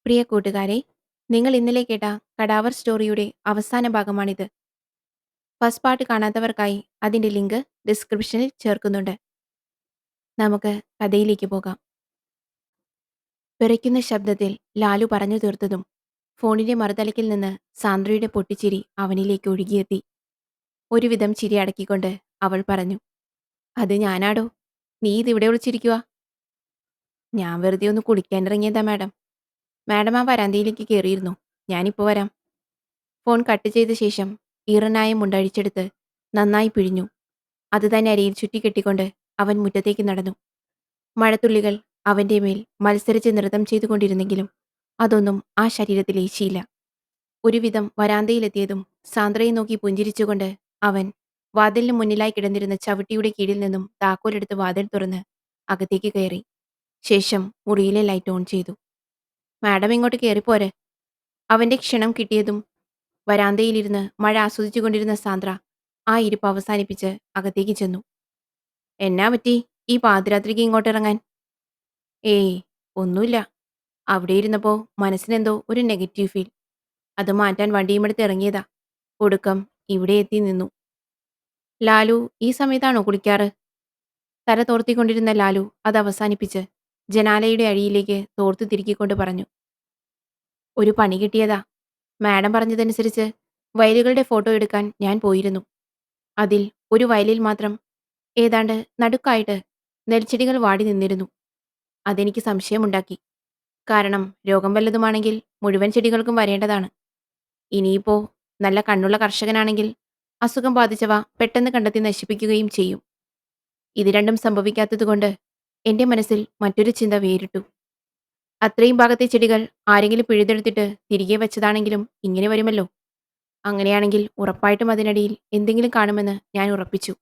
പ്രിയ കൂട്ടുകാരെ, നിങ്ങൾ ഇന്നലെ കേട്ട കടാവർ സ്റ്റോറിയുടെ അവസാന ഭാഗമാണിത്. ഫസ്റ്റ് പാർട്ട് കാണാത്തവർക്കായി അതിന്റെ ലിങ്ക് ഡിസ്ക്രിപ്ഷനിൽ ചേർക്കുന്നുണ്ട്. നമുക്ക് കഥയിലേക്ക് പോകാം. വിറയ്ക്കുന്ന ശബ്ദത്തിൽ ലാലു പറഞ്ഞു തീർത്തതും ഫോണിന്റെ മറുതലയ്ക്കിൽ നിന്ന് സാന്ദ്രയുടെ പൊട്ടിച്ചിരി അവനിലേക്ക് ഒഴുകിയെത്തി. ഒരുവിധം ചിരി അടക്കിക്കൊണ്ട് അവൾ പറഞ്ഞു, അത് ഞാനാടോ. നീ ഇതിവിടെ വിളിച്ചിരിക്കുക? ഞാൻ വെറുതെ ഒന്ന് കുളിക്കാനിറങ്ങിയതാ മാഡം. മാഡം ആ വരാന്തയിലേക്ക് കയറിയിരുന്നു. ഞാനിപ്പോൾ വരാം. ഫോൺ കട്ട് ചെയ്ത ശേഷം ഈറനായ മുണ്ടഴിച്ചെടുത്ത് നന്നായി പിഴിഞ്ഞു. അത് തന്നെ അരയിൽ ചുറ്റിക്കെട്ടിക്കൊണ്ട് അവൻ മുറ്റത്തേക്ക് നടന്നു. മഴത്തുള്ളികൾ അവന്റെ മേൽ മത്സരിച്ച് നൃത്തം ചെയ്തുകൊണ്ടിരുന്നെങ്കിലും അതൊന്നും ആ ശരീരത്തിൽ ഏശിയില്ല. ഒരുവിധം വരാന്തയിലെത്തിയതും സാന്ദ്രയെ നോക്കി പുഞ്ചിരിച്ചുകൊണ്ട് അവൻ വാതിലിന് മുന്നിലായി കിടന്നിരുന്ന ചവിട്ടിയുടെ കീഴിൽ നിന്നും താക്കോലെടുത്ത് വാതിൽ തുറന്ന് അകത്തേക്ക് കയറി. ശേഷം മുറിയിലെ ലൈറ്റ് ഓൺ ചെയ്തു. മാഡം ഇങ്ങോട്ട് കയറിപ്പോരെ. അവന്റെ ക്ഷണം കിട്ടിയതും വരാന്തയിലിരുന്ന് മഴ ആസ്വദിച്ചുകൊണ്ടിരുന്ന സാന്ദ്ര ആ ഇരിപ്പ് അവസാനിപ്പിച്ച് അകത്തേക്ക് ചെന്നു. എന്നാ പറ്റി ഈ പാതിരാത്രിക്ക് ഇങ്ങോട്ടിറങ്ങാൻ? ഏയ്, ഒന്നുമില്ല. അവിടെ ഇരുന്നപ്പോ മനസ്സിനെന്തോ ഒരു നെഗറ്റീവ് ഫീൽ. അത് മാറ്റാൻ വണ്ടിയുമെടുത്ത് ഇറങ്ങിയതാ. ഒടുക്കം ഇവിടെ എത്തി നിന്നു. ലാലു ഈ സമയത്താണോ കുളിക്കാറ്? തല തോർത്തിക്കൊണ്ടിരുന്ന ലാലു അത് അവസാനിപ്പിച്ച് ജനാലയുടെ അഴിയിലേക്ക് തോർത്ത് തിരുക്കിക്കൊണ്ട് പറഞ്ഞു. ഒരു പണി കിട്ടിയതാ. മാഡം പറഞ്ഞതനുസരിച്ച് വയലുകളുടെ ഫോട്ടോ എടുക്കാൻ ഞാൻ പോയിരുന്നു. അതിൽ ഒരു വയലിൽ മാത്രം ഏതാണ്ട് നടുക്കായിട്ട് നെൽച്ചെടികൾ വാടി നിന്നിരുന്നു. അതെനിക്ക് സംശയമുണ്ടാക്കി. കാരണം രോഗം വല്ലതുമാണെങ്കിൽ മുഴുവൻ ചെടികൾക്കും വരേണ്ടതാണ്. ഇനിയിപ്പോ നല്ല കണ്ണുള്ള കർഷകനാണെങ്കിൽ അസുഖം ബാധിച്ചവ പെട്ടെന്ന് കണ്ടെത്തി നശിപ്പിക്കുകയും ചെയ്യും. ഇത് രണ്ടും സംഭവിക്കാത്തതുകൊണ്ട് എന്റെ മനസ്സിൽ മറ്റൊരു ചിന്ത വേറിട്ടു. അത്രയും ഭാഗത്തെ ചെടികൾ ആരെങ്കിലും പിഴുതെടുത്തിട്ട് തിരികെ വെച്ചതാണെങ്കിലും ഇങ്ങനെ വരുമല്ലോ. അങ്ങനെയാണെങ്കിൽ ഉറപ്പായിട്ടും അതിനടിയിൽ എന്തെങ്കിലും കാണുമെന്ന് ഞാൻ ഉറപ്പിച്ചു.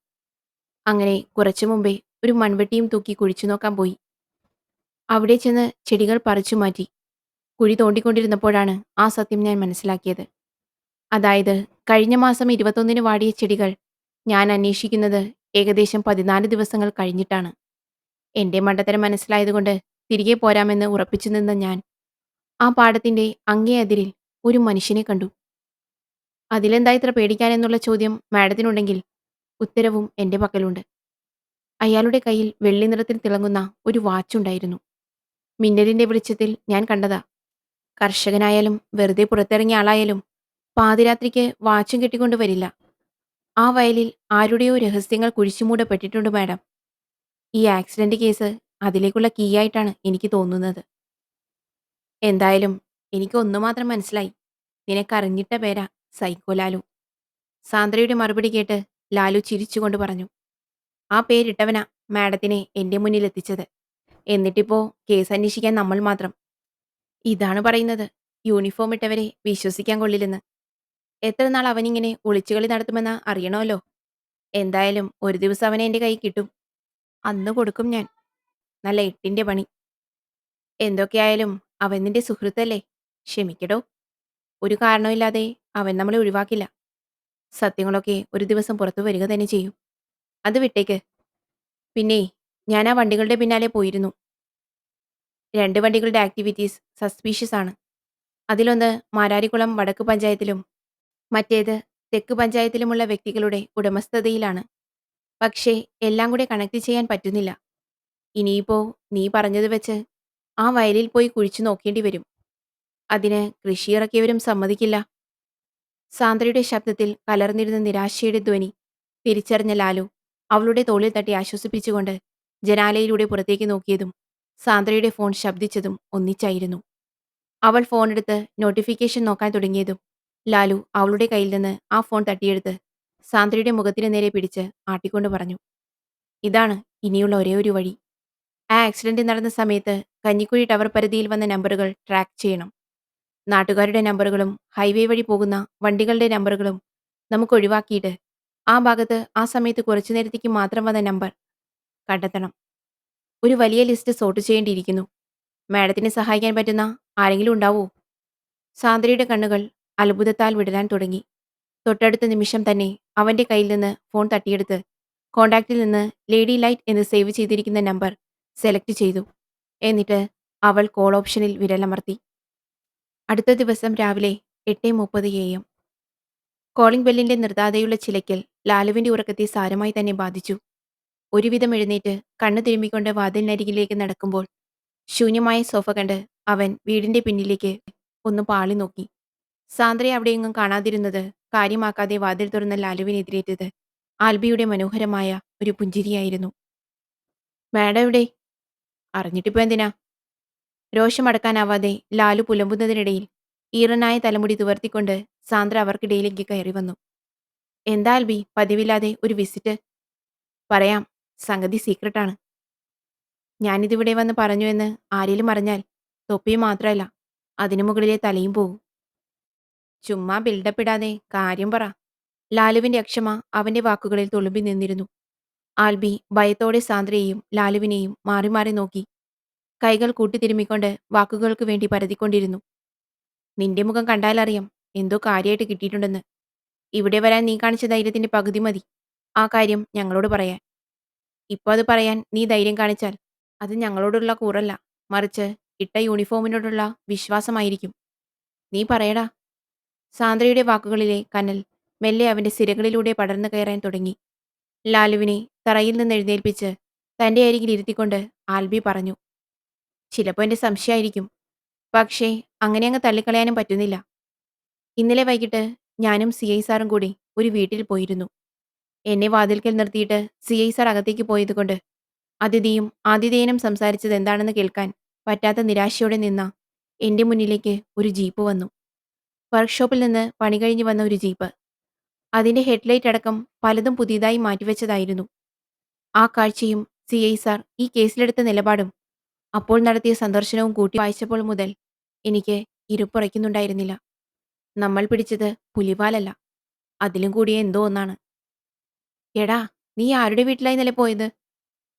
അങ്ങനെ കുറച്ചു മുമ്പേ ഒരു മൺവെട്ടിയും തൂക്കി കുഴിച്ചു നോക്കാൻ പോയി. അവിടെ ചെന്ന് ചെടികൾ പറിച്ചു മാറ്റി. കുഴി തോണ്ടിക്കൊണ്ടിരുന്നപ്പോഴാണ് ആ സത്യം ഞാൻ മനസ്സിലാക്കിയത്. അതായത് കഴിഞ്ഞ മാസം 21-ന് വാടിയ ചെടികൾ ഞാൻ അന്വേഷിക്കുന്നത് ഏകദേശം 14 ദിവസങ്ങൾ കഴിഞ്ഞിട്ടാണ്. എന്റെ മണ്ടത്തരം മനസ്സിലായതുകൊണ്ട് തിരികെ പോരാമെന്ന് ഉറപ്പിച്ചു നിന്ന ഞാൻ ആ പാടത്തിന്റെ അങ്ങേ അതിരിൽ ഒരു മനുഷ്യനെ കണ്ടു. അതിലെന്താ ഇത്ര പേടിക്കാനെന്നുള്ള ചോദ്യം മാഡത്തിനുണ്ടെങ്കിൽ ഉത്തരവും എന്റെ പക്കലുണ്ട്. അയാളുടെ കയ്യിൽ വെള്ളി നിറത്തിൽ തിളങ്ങുന്ന ഒരു വാച്ചുണ്ടായിരുന്നു. മിന്നലിന്റെ വെളിച്ചത്തിൽ ഞാൻ കണ്ടതാ. കർഷകനായാലും വെറുതെ പുറത്തിറങ്ങിയ ആളായാലും പാതിരാത്രിക്ക് വാച്ചും കെട്ടിക്കൊണ്ട് വരില്ല. ആ വയലിൽ ആരുടെയോ രഹസ്യങ്ങൾ കുഴിച്ചുമൂടപ്പെട്ടിട്ടുണ്ട് മാഡം. ഈ ആക്സിഡന്റ് കേസ് അതിലേക്കുള്ള കീ ആയിട്ടാണ് എനിക്ക് തോന്നുന്നത്. എന്തായാലും എനിക്ക് ഒന്നു മാത്രം മനസ്സിലായി. നിനക്കറിഞ്ഞിട്ട പേരാ സൈക്കോ ലാലു. സാന്ദ്രയുടെ മറുപടി കേട്ട് ലാലു ചിരിച്ചുകൊണ്ട് പറഞ്ഞു. ആ പേരിട്ടവനാ മാഡത്തിനെ എന്റെ മുന്നിൽ എത്തിച്ചത്. എന്നിട്ടിപ്പോ കേസ് അന്വേഷിക്കാൻ നമ്മൾ മാത്രം. ഇതാണ് പറയുന്നത് യൂണിഫോം ഇട്ടവരെ വിശ്വസിക്കാൻ കൊള്ളില്ലെന്ന്. എത്ര നാൾ അവനിങ്ങനെ ഒളിച്ചുകളി നടത്തുമെന്ന് അറിയണമല്ലോ. എന്തായാലും ഒരു ദിവസം അവനെ എന്റെ കൈ കിട്ടും. അന്ന് കൊടുക്കും ഞാൻ. നല്ല എട്ടിന്റെ പണി. എന്തൊക്കെയായാലും അവൻ നിന്റെ സുഹൃത്തല്ലേ. ക്ഷമിക്കടോ. ഒരു കാരണമില്ലാതെ അവൻ നമ്മളെ ഒഴിവാക്കില്ല. സത്യങ്ങളൊക്കെ ഒരു ദിവസം പുറത്തു വരിക തന്നെ ചെയ്യും. അത് വിട്ടേക്ക്. പിന്നെ ഞാൻ ആ വണ്ടികളുടെ പിന്നാലെ പോയിരുന്നു. 2 വണ്ടികളുടെ ആക്ടിവിറ്റീസ് സസ്പീഷ്യസ് ആണ്. അതിലൊന്ന് മാരാരിക്കുളം വടക്ക് പഞ്ചായത്തിലും മറ്റേത് തെക്ക് പഞ്ചായത്തിലുമുള്ള വ്യക്തികളുടെ ഉടമസ്ഥതയിലാണ്. പക്ഷേ എല്ലാം കൂടെ കണക്ട് ചെയ്യാൻ പറ്റുന്നില്ല. ഇനിയിപ്പോ നീ പറഞ്ഞത് വെച്ച് ആ വയലിൽ പോയി കുഴിച്ചു നോക്കേണ്ടി വരും. അതിന് കൃഷിയിറക്കിയവരും സമ്മതിക്കില്ല. സാന്ദ്രയുടെ ശബ്ദത്തിൽ കലർന്നിരുന്ന നിരാശയുടെ ധ്വനി തിരിച്ചറിഞ്ഞ ലാലു അവളുടെ തോളിൽ തട്ടി ആശ്വസിപ്പിച്ചുകൊണ്ട് ജനാലയിലൂടെ പുറത്തേക്ക് നോക്കിയതും സാന്ദ്രയുടെ ഫോൺ ശബ്ദിച്ചതും ഒന്നിച്ചായിരുന്നു. അവൾ ഫോണെടുത്ത് നോട്ടിഫിക്കേഷൻ നോക്കാൻ തുടങ്ങിയതും ലാലു അവളുടെ കയ്യിൽ നിന്ന് ആ ഫോൺ തട്ടിയെടുത്ത് സാന്ദ്രയുടെ മുഖത്തിന് നേരെ പിടിച്ച് ആട്ടിക്കൊണ്ട് പറഞ്ഞു. ഇതാണ് ഇനിയുള്ള ഒരേ ഒരു വഴി. ആ ആക്സിഡന്റ് നടന്ന സമയത്ത് കഞ്ഞിക്കുഴി ടവർ പരിധിയിൽ വന്ന നമ്പറുകൾ ട്രാക്ക് ചെയ്യണം. നാട്ടുകാരുടെ നമ്പറുകളും ഹൈവേ വഴി പോകുന്ന വണ്ടികളുടെ നമ്പറുകളും നമുക്ക് ഒഴിവാക്കിയിട്ട് ആ ഭാഗത്ത് ആ സമയത്ത് കുറച്ചു നേരത്തേക്ക് മാത്രം വന്ന നമ്പർ കണ്ടെത്തണം. ഒരു വലിയ ലിസ്റ്റ് സോർട്ട് ചെയ്യേണ്ടിയിരിക്കുന്നു. മാഡത്തിനെ സഹായിക്കാൻ പറ്റുന്ന ആരെങ്കിലും ഉണ്ടാവോ? സാന്ദ്രയുടെ കണ്ണുകൾ അത്ഭുതത്താൽ വിടരാൻ തുടങ്ങി. തൊട്ടടുത്ത നിമിഷം തന്നെ അവന്റെ കയ്യിൽ നിന്ന് ഫോൺ തട്ടിയെടുത്ത് കോണ്ടാക്റ്റിൽ നിന്ന് ലേഡി ലൈറ്റ് എന്ന് സേവ് ചെയ്തിരിക്കുന്ന നമ്പർ സെലക്ട് ചെയ്തു. എന്നിട്ട് അവൾ കോൾ ഓപ്ഷനിൽ വിരലമർത്തി. അടുത്ത ദിവസം രാവിലെ 8:30 AM. കോളിംഗ് ബെല്ലിന്റെ നിർത്താതെയുള്ള ചിലയ്ക്കൽ ലാലുവിന്റെ ഉറക്കത്തെ സാരമായി തന്നെ ബാധിച്ചു. ഒരുവിധം എഴുന്നേറ്റ് കണ്ണു തിരുമ്മിക്കൊണ്ട് വാതിലിനരികിലേക്ക് നടക്കുമ്പോൾ ശൂന്യമായ സോഫ കണ്ട് അവൻ വീടിന്റെ പിന്നിലേക്ക് ഒന്ന് പാളി നോക്കി. സാന്ദ്രയെ അവിടെയെങ്ങും കാണാതിരുന്നത് കാര്യമാക്കാതെ വാതിൽ തുറന്ന ലാലുവിനെതിരേറ്റത് ആൽബിയുടെ മനോഹരമായ ഒരു പുഞ്ചിരിയായിരുന്നു. മാഡം എവിടെ? അറിഞ്ഞിട്ടിപ്പോ എന്തിനാ? രോഷമടക്കാനാവാതെ ലാലു പുലമ്പുന്നതിനിടയിൽ ഈറനായ തലമുടി തുവർത്തിക്കൊണ്ട് സാന്ദ്ര അവർക്കിടയിലേക്ക് കയറി വന്നു. എന്താ ആൽബി പതിവില്ലാതെ ഒരു വിസിറ്റ്? പറയാം, സംഗതി സീക്രട്ടാണ്. ഞാനിതിവിടെ വന്ന് പറഞ്ഞു എന്ന് ആരേലും അറിഞ്ഞാൽ തൊപ്പിയും മാത്രമല്ല, അതിനു മുകളിലെ തലയും പോകും. ചുമ്മാ ബിൽഡപ്പ് ഇടാതെ കാര്യം പറ. ലാലുവിന്റെ അക്ഷമ അവന്റെ വാക്കുകളിൽ തുളുമ്പി നിന്നിരുന്നു. ആൽബി ഭയത്തോടെ സാന്ദ്രയെയും ലാലുവിനെയും മാറി മാറി നോക്കി. കൈകൾ കൂട്ടിത്തിരുമ്മിക്കൊണ്ട് വാക്കുകൾക്ക് വേണ്ടി പരതിക്കൊണ്ടിരുന്നു. നിന്റെ മുഖം കണ്ടാലറിയാം എന്തോ കാര്യമായിട്ട് കിട്ടിയിട്ടുണ്ടെന്ന്. ഇവിടെ വരാൻ നീ കാണിച്ച ധൈര്യത്തിന്റെ പകുതി മതി ആ കാര്യം ഞങ്ങളോട് പറയാൻ. ഇപ്പൊ അത് പറയാൻ നീ ധൈര്യം കാണിച്ചാൽ അത് ഞങ്ങളോടുള്ള കൂറല്ല, മറിച്ച് ഇട്ട യൂണിഫോമിനോടുള്ള വിശ്വാസമായിരിക്കും. നീ പറയടാ. സാന്ദ്രയുടെ വാക്കുകളിലെ കനൽ മെല്ലെ അവന്റെ സിരകളിലൂടെ പടർന്നു കയറാൻ തുടങ്ങി. ലാലുവിനെ തറയിൽ നിന്ന് എഴുന്നേൽപ്പിച്ച് തന്റെ അരികിൽ ഇരുത്തിക്കൊണ്ട് ആൽബി പറഞ്ഞു. ചിലപ്പോൾ എന്റെ സംശയമായിരിക്കും. പക്ഷേ അങ്ങനെ അങ്ങ് തള്ളിക്കളയാനും പറ്റുന്നില്ല. ഇന്നലെ വൈകിട്ട് ഞാനും CI സാറും കൂടി ഒരു വീട്ടിൽ പോയിരുന്നു. എന്നെ വാതിൽക്കൽ നിർത്തിയിട്ട് CI സാർ അകത്തേക്ക് പോയതുകൊണ്ട് അതിഥിയും ആതിഥേയനും സംസാരിച്ചത് എന്താണെന്ന് കേൾക്കാൻ പറ്റാത്ത നിരാശയോടെ നിന്ന എന്റെ മുന്നിലേക്ക് ഒരു ജീപ്പ് വന്നു. വർക്ക്ഷോപ്പിൽ നിന്ന് പണി കഴിഞ്ഞ് വന്ന ഒരു ജീപ്പ്. അതിന്റെ ഹെഡ്ലൈറ്റ് അടക്കം പലതും പുതിയതായി മാറ്റിവെച്ചതായിരുന്നു. ആ കാഴ്ചയും CI സാർ ഈ കേസിലെടുത്ത നിലപാടും അപ്പോൾ നടത്തിയ സന്ദർശനവും കൂട്ടി വായിച്ചപ്പോൾ മുതൽ എനിക്ക് ഇരുപ്പുറയ്ക്കുന്നുണ്ടായിരുന്നില്ല. നമ്മൾ പിടിച്ചത് പുലിവാലല്ല, അതിലും കൂടിയ എന്തോ ഒന്നാണ്. എടാ, നീ ആരുടെ വീട്ടിലായി ഇന്നലെ പോയത്?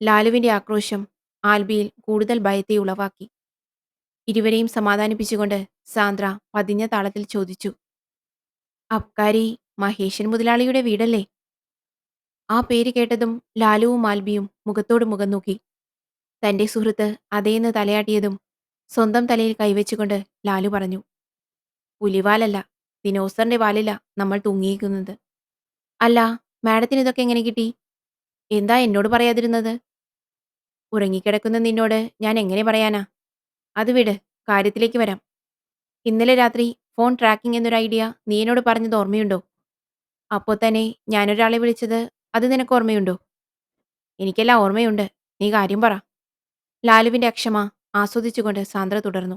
ലാലുവിന്റെ ആക്രോശം ആൽബിയിൽ കൂടുതൽ ഭയത്തെ ഉളവാക്കി. ഇരുവരെയും സമാധാനിപ്പിച്ചുകൊണ്ട് സാന്ദ്ര പതിഞ്ഞ താളത്തിൽ ചോദിച്ചു. അബ്കാരി മഹേശൻ മുതലാളിയുടെ വീടല്ലേ? ആ പേര് കേട്ടതും ലാലുവും ആൽബിയും മുഖത്തോട് മുഖം നോക്കി. തന്റെ സുഹൃത്ത് അതേന്ന് തലയാട്ടിയതും സ്വന്തം തലയിൽ കൈവച്ചുകൊണ്ട് ലാലു പറഞ്ഞു. പുലിവാലല്ല, ദിനോസറിന്റെ വാലില നമ്മൾ തൂങ്ങിയിരിക്കുന്നത്. അല്ല, മാഡത്തിന് ഇതൊക്കെ എങ്ങനെ കിട്ടി? എന്താ എന്നോട് പറയാതിരുന്നത്? ഉറങ്ങിക്കിടക്കുന്ന നിന്നോട് ഞാൻ എങ്ങനെ പറയാനാ? അത് വിട്, കാര്യത്തിലേക്ക് വരാം. ഇന്നലെ രാത്രി ഫോൺ ട്രാക്കിംഗ് എന്നൊരു ഐഡിയ നീ എന്നോട് പറഞ്ഞത് ഓർമ്മയുണ്ടോ? അപ്പോൾ തന്നെ ഞാനൊരാളെ വിളിച്ചത്, അത് നിനക്ക് ഓർമ്മയുണ്ടോ? എനിക്കെല്ലാം ഓർമ്മയുണ്ട്, നീ കാര്യം പറ. ലാലുവിന്റെ അക്ഷമ ആസ്വദിച്ചുകൊണ്ട് സാന്ദ്ര തുടർന്നു.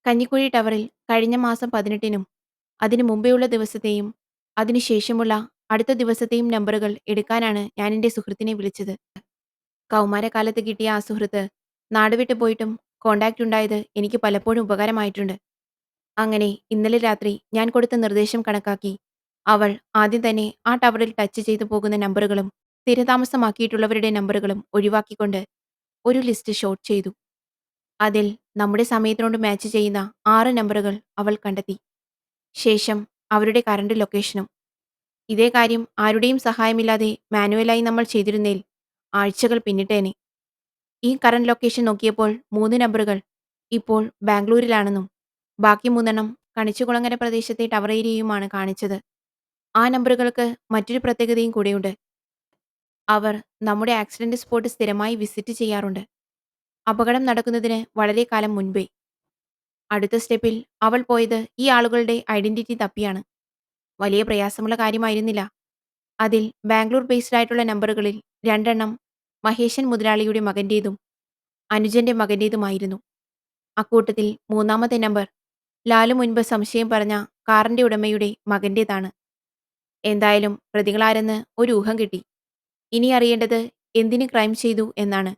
കഞ്ഞിക്കുഴി ടവറിൽ കഴിഞ്ഞ മാസം 18-നും അതിനു മുമ്പെയുള്ള ദിവസത്തെയും അതിനുശേഷമുള്ള അടുത്ത ദിവസത്തെയും നമ്പറുകൾ എടുക്കാനാണ് ഞാൻ എൻ്റെ സുഹൃത്തിനെ വിളിച്ചത്. കൗമാരകാലത്ത് കിട്ടിയ ആ സുഹൃത്ത് നാടുവിട്ടു പോയിട്ടും കോണ്ടാക്റ്റ് ഉണ്ടായത് എനിക്ക് പലപ്പോഴും ഉപകാരമായിട്ടുണ്ട്. അങ്ങനെ ഇന്നലെ രാത്രി ഞാൻ കൊടുത്ത നിർദ്ദേശം കണക്കാക്കി അവൾ ആദ്യം തന്നെ ആ ടവറിൽ ടച്ച് ചെയ്തു പോകുന്ന നമ്പറുകളും സ്ഥിരതാമസമാക്കിയിട്ടുള്ളവരുടെ നമ്പറുകളും ഒഴിവാക്കിക്കൊണ്ട് ഒരു ലിസ്റ്റ് ഷോട്ട് ചെയ്തു. അതിൽ നമ്മുടെ സമയത്തിനോട് മാച്ച് ചെയ്യുന്ന 6 നമ്പറുകൾ അവൾ കണ്ടെത്തി. ശേഷം അവരുടെ കറണ്ട് ലൊക്കേഷനും. ഇതേ കാര്യം ആരുടെയും സഹായമില്ലാതെ മാനുവലായി നമ്മൾ ചെയ്തിരുന്നേൽ ആഴ്ചകൾ പിന്നിട്ടേനെ. ഈ കറന്റ് ലൊക്കേഷൻ നോക്കിയപ്പോൾ 3 നമ്പറുകൾ ഇപ്പോൾ ബാംഗ്ലൂരിലാണെന്നും ബാക്കി 3 കണിച്ചുകുളങ്ങര പ്രദേശത്തെ ടവർ ഏരിയയുമാണ് കാണിച്ചത്. ആ നമ്പറുകൾക്ക് മറ്റൊരു പ്രത്യേകതയും കൂടെയുണ്ട്. അവർ നമ്മുടെ ആക്സിഡന്റ് സ്പോട്ട് സ്ഥിരമായി വിസിറ്റ് ചെയ്യാറുണ്ട്. അപകടം നടക്കുന്നതിന് വളരെ കാലം മുൻപേ. അടുത്ത സ്റ്റെപ്പിൽ അവൾ പോയത് ഈ ആളുകളുടെ ഐഡന്റിറ്റി തപ്പിയാണ്. വലിയ പ്രയാസമുള്ള കാര്യമായിരുന്നില്ല. അതിൽ ബാംഗ്ലൂർ ബേസ്ഡ് ആയിട്ടുള്ള നമ്പറുകളിൽ 2 മഹേശൻ മുതലാളിയുടെ മകന്റേതും അനുജന്റെ മകന്റേതുമായിരുന്നു. അക്കൂട്ടത്തിൽ 3-മത്തെ നമ്പർ ലാലു മുൻപ് സംശയം പറഞ്ഞ കാറിന്റെ ഉടമയുടെ മകന്റേതാണ്. എന്തായാലും പ്രതികളാരെന്ന് ഒരു ഊഹം കിട്ടി. ഇനി അറിയേണ്ടത് എന്തിന് ക്രൈം ചെയ്തു എന്നാണ്.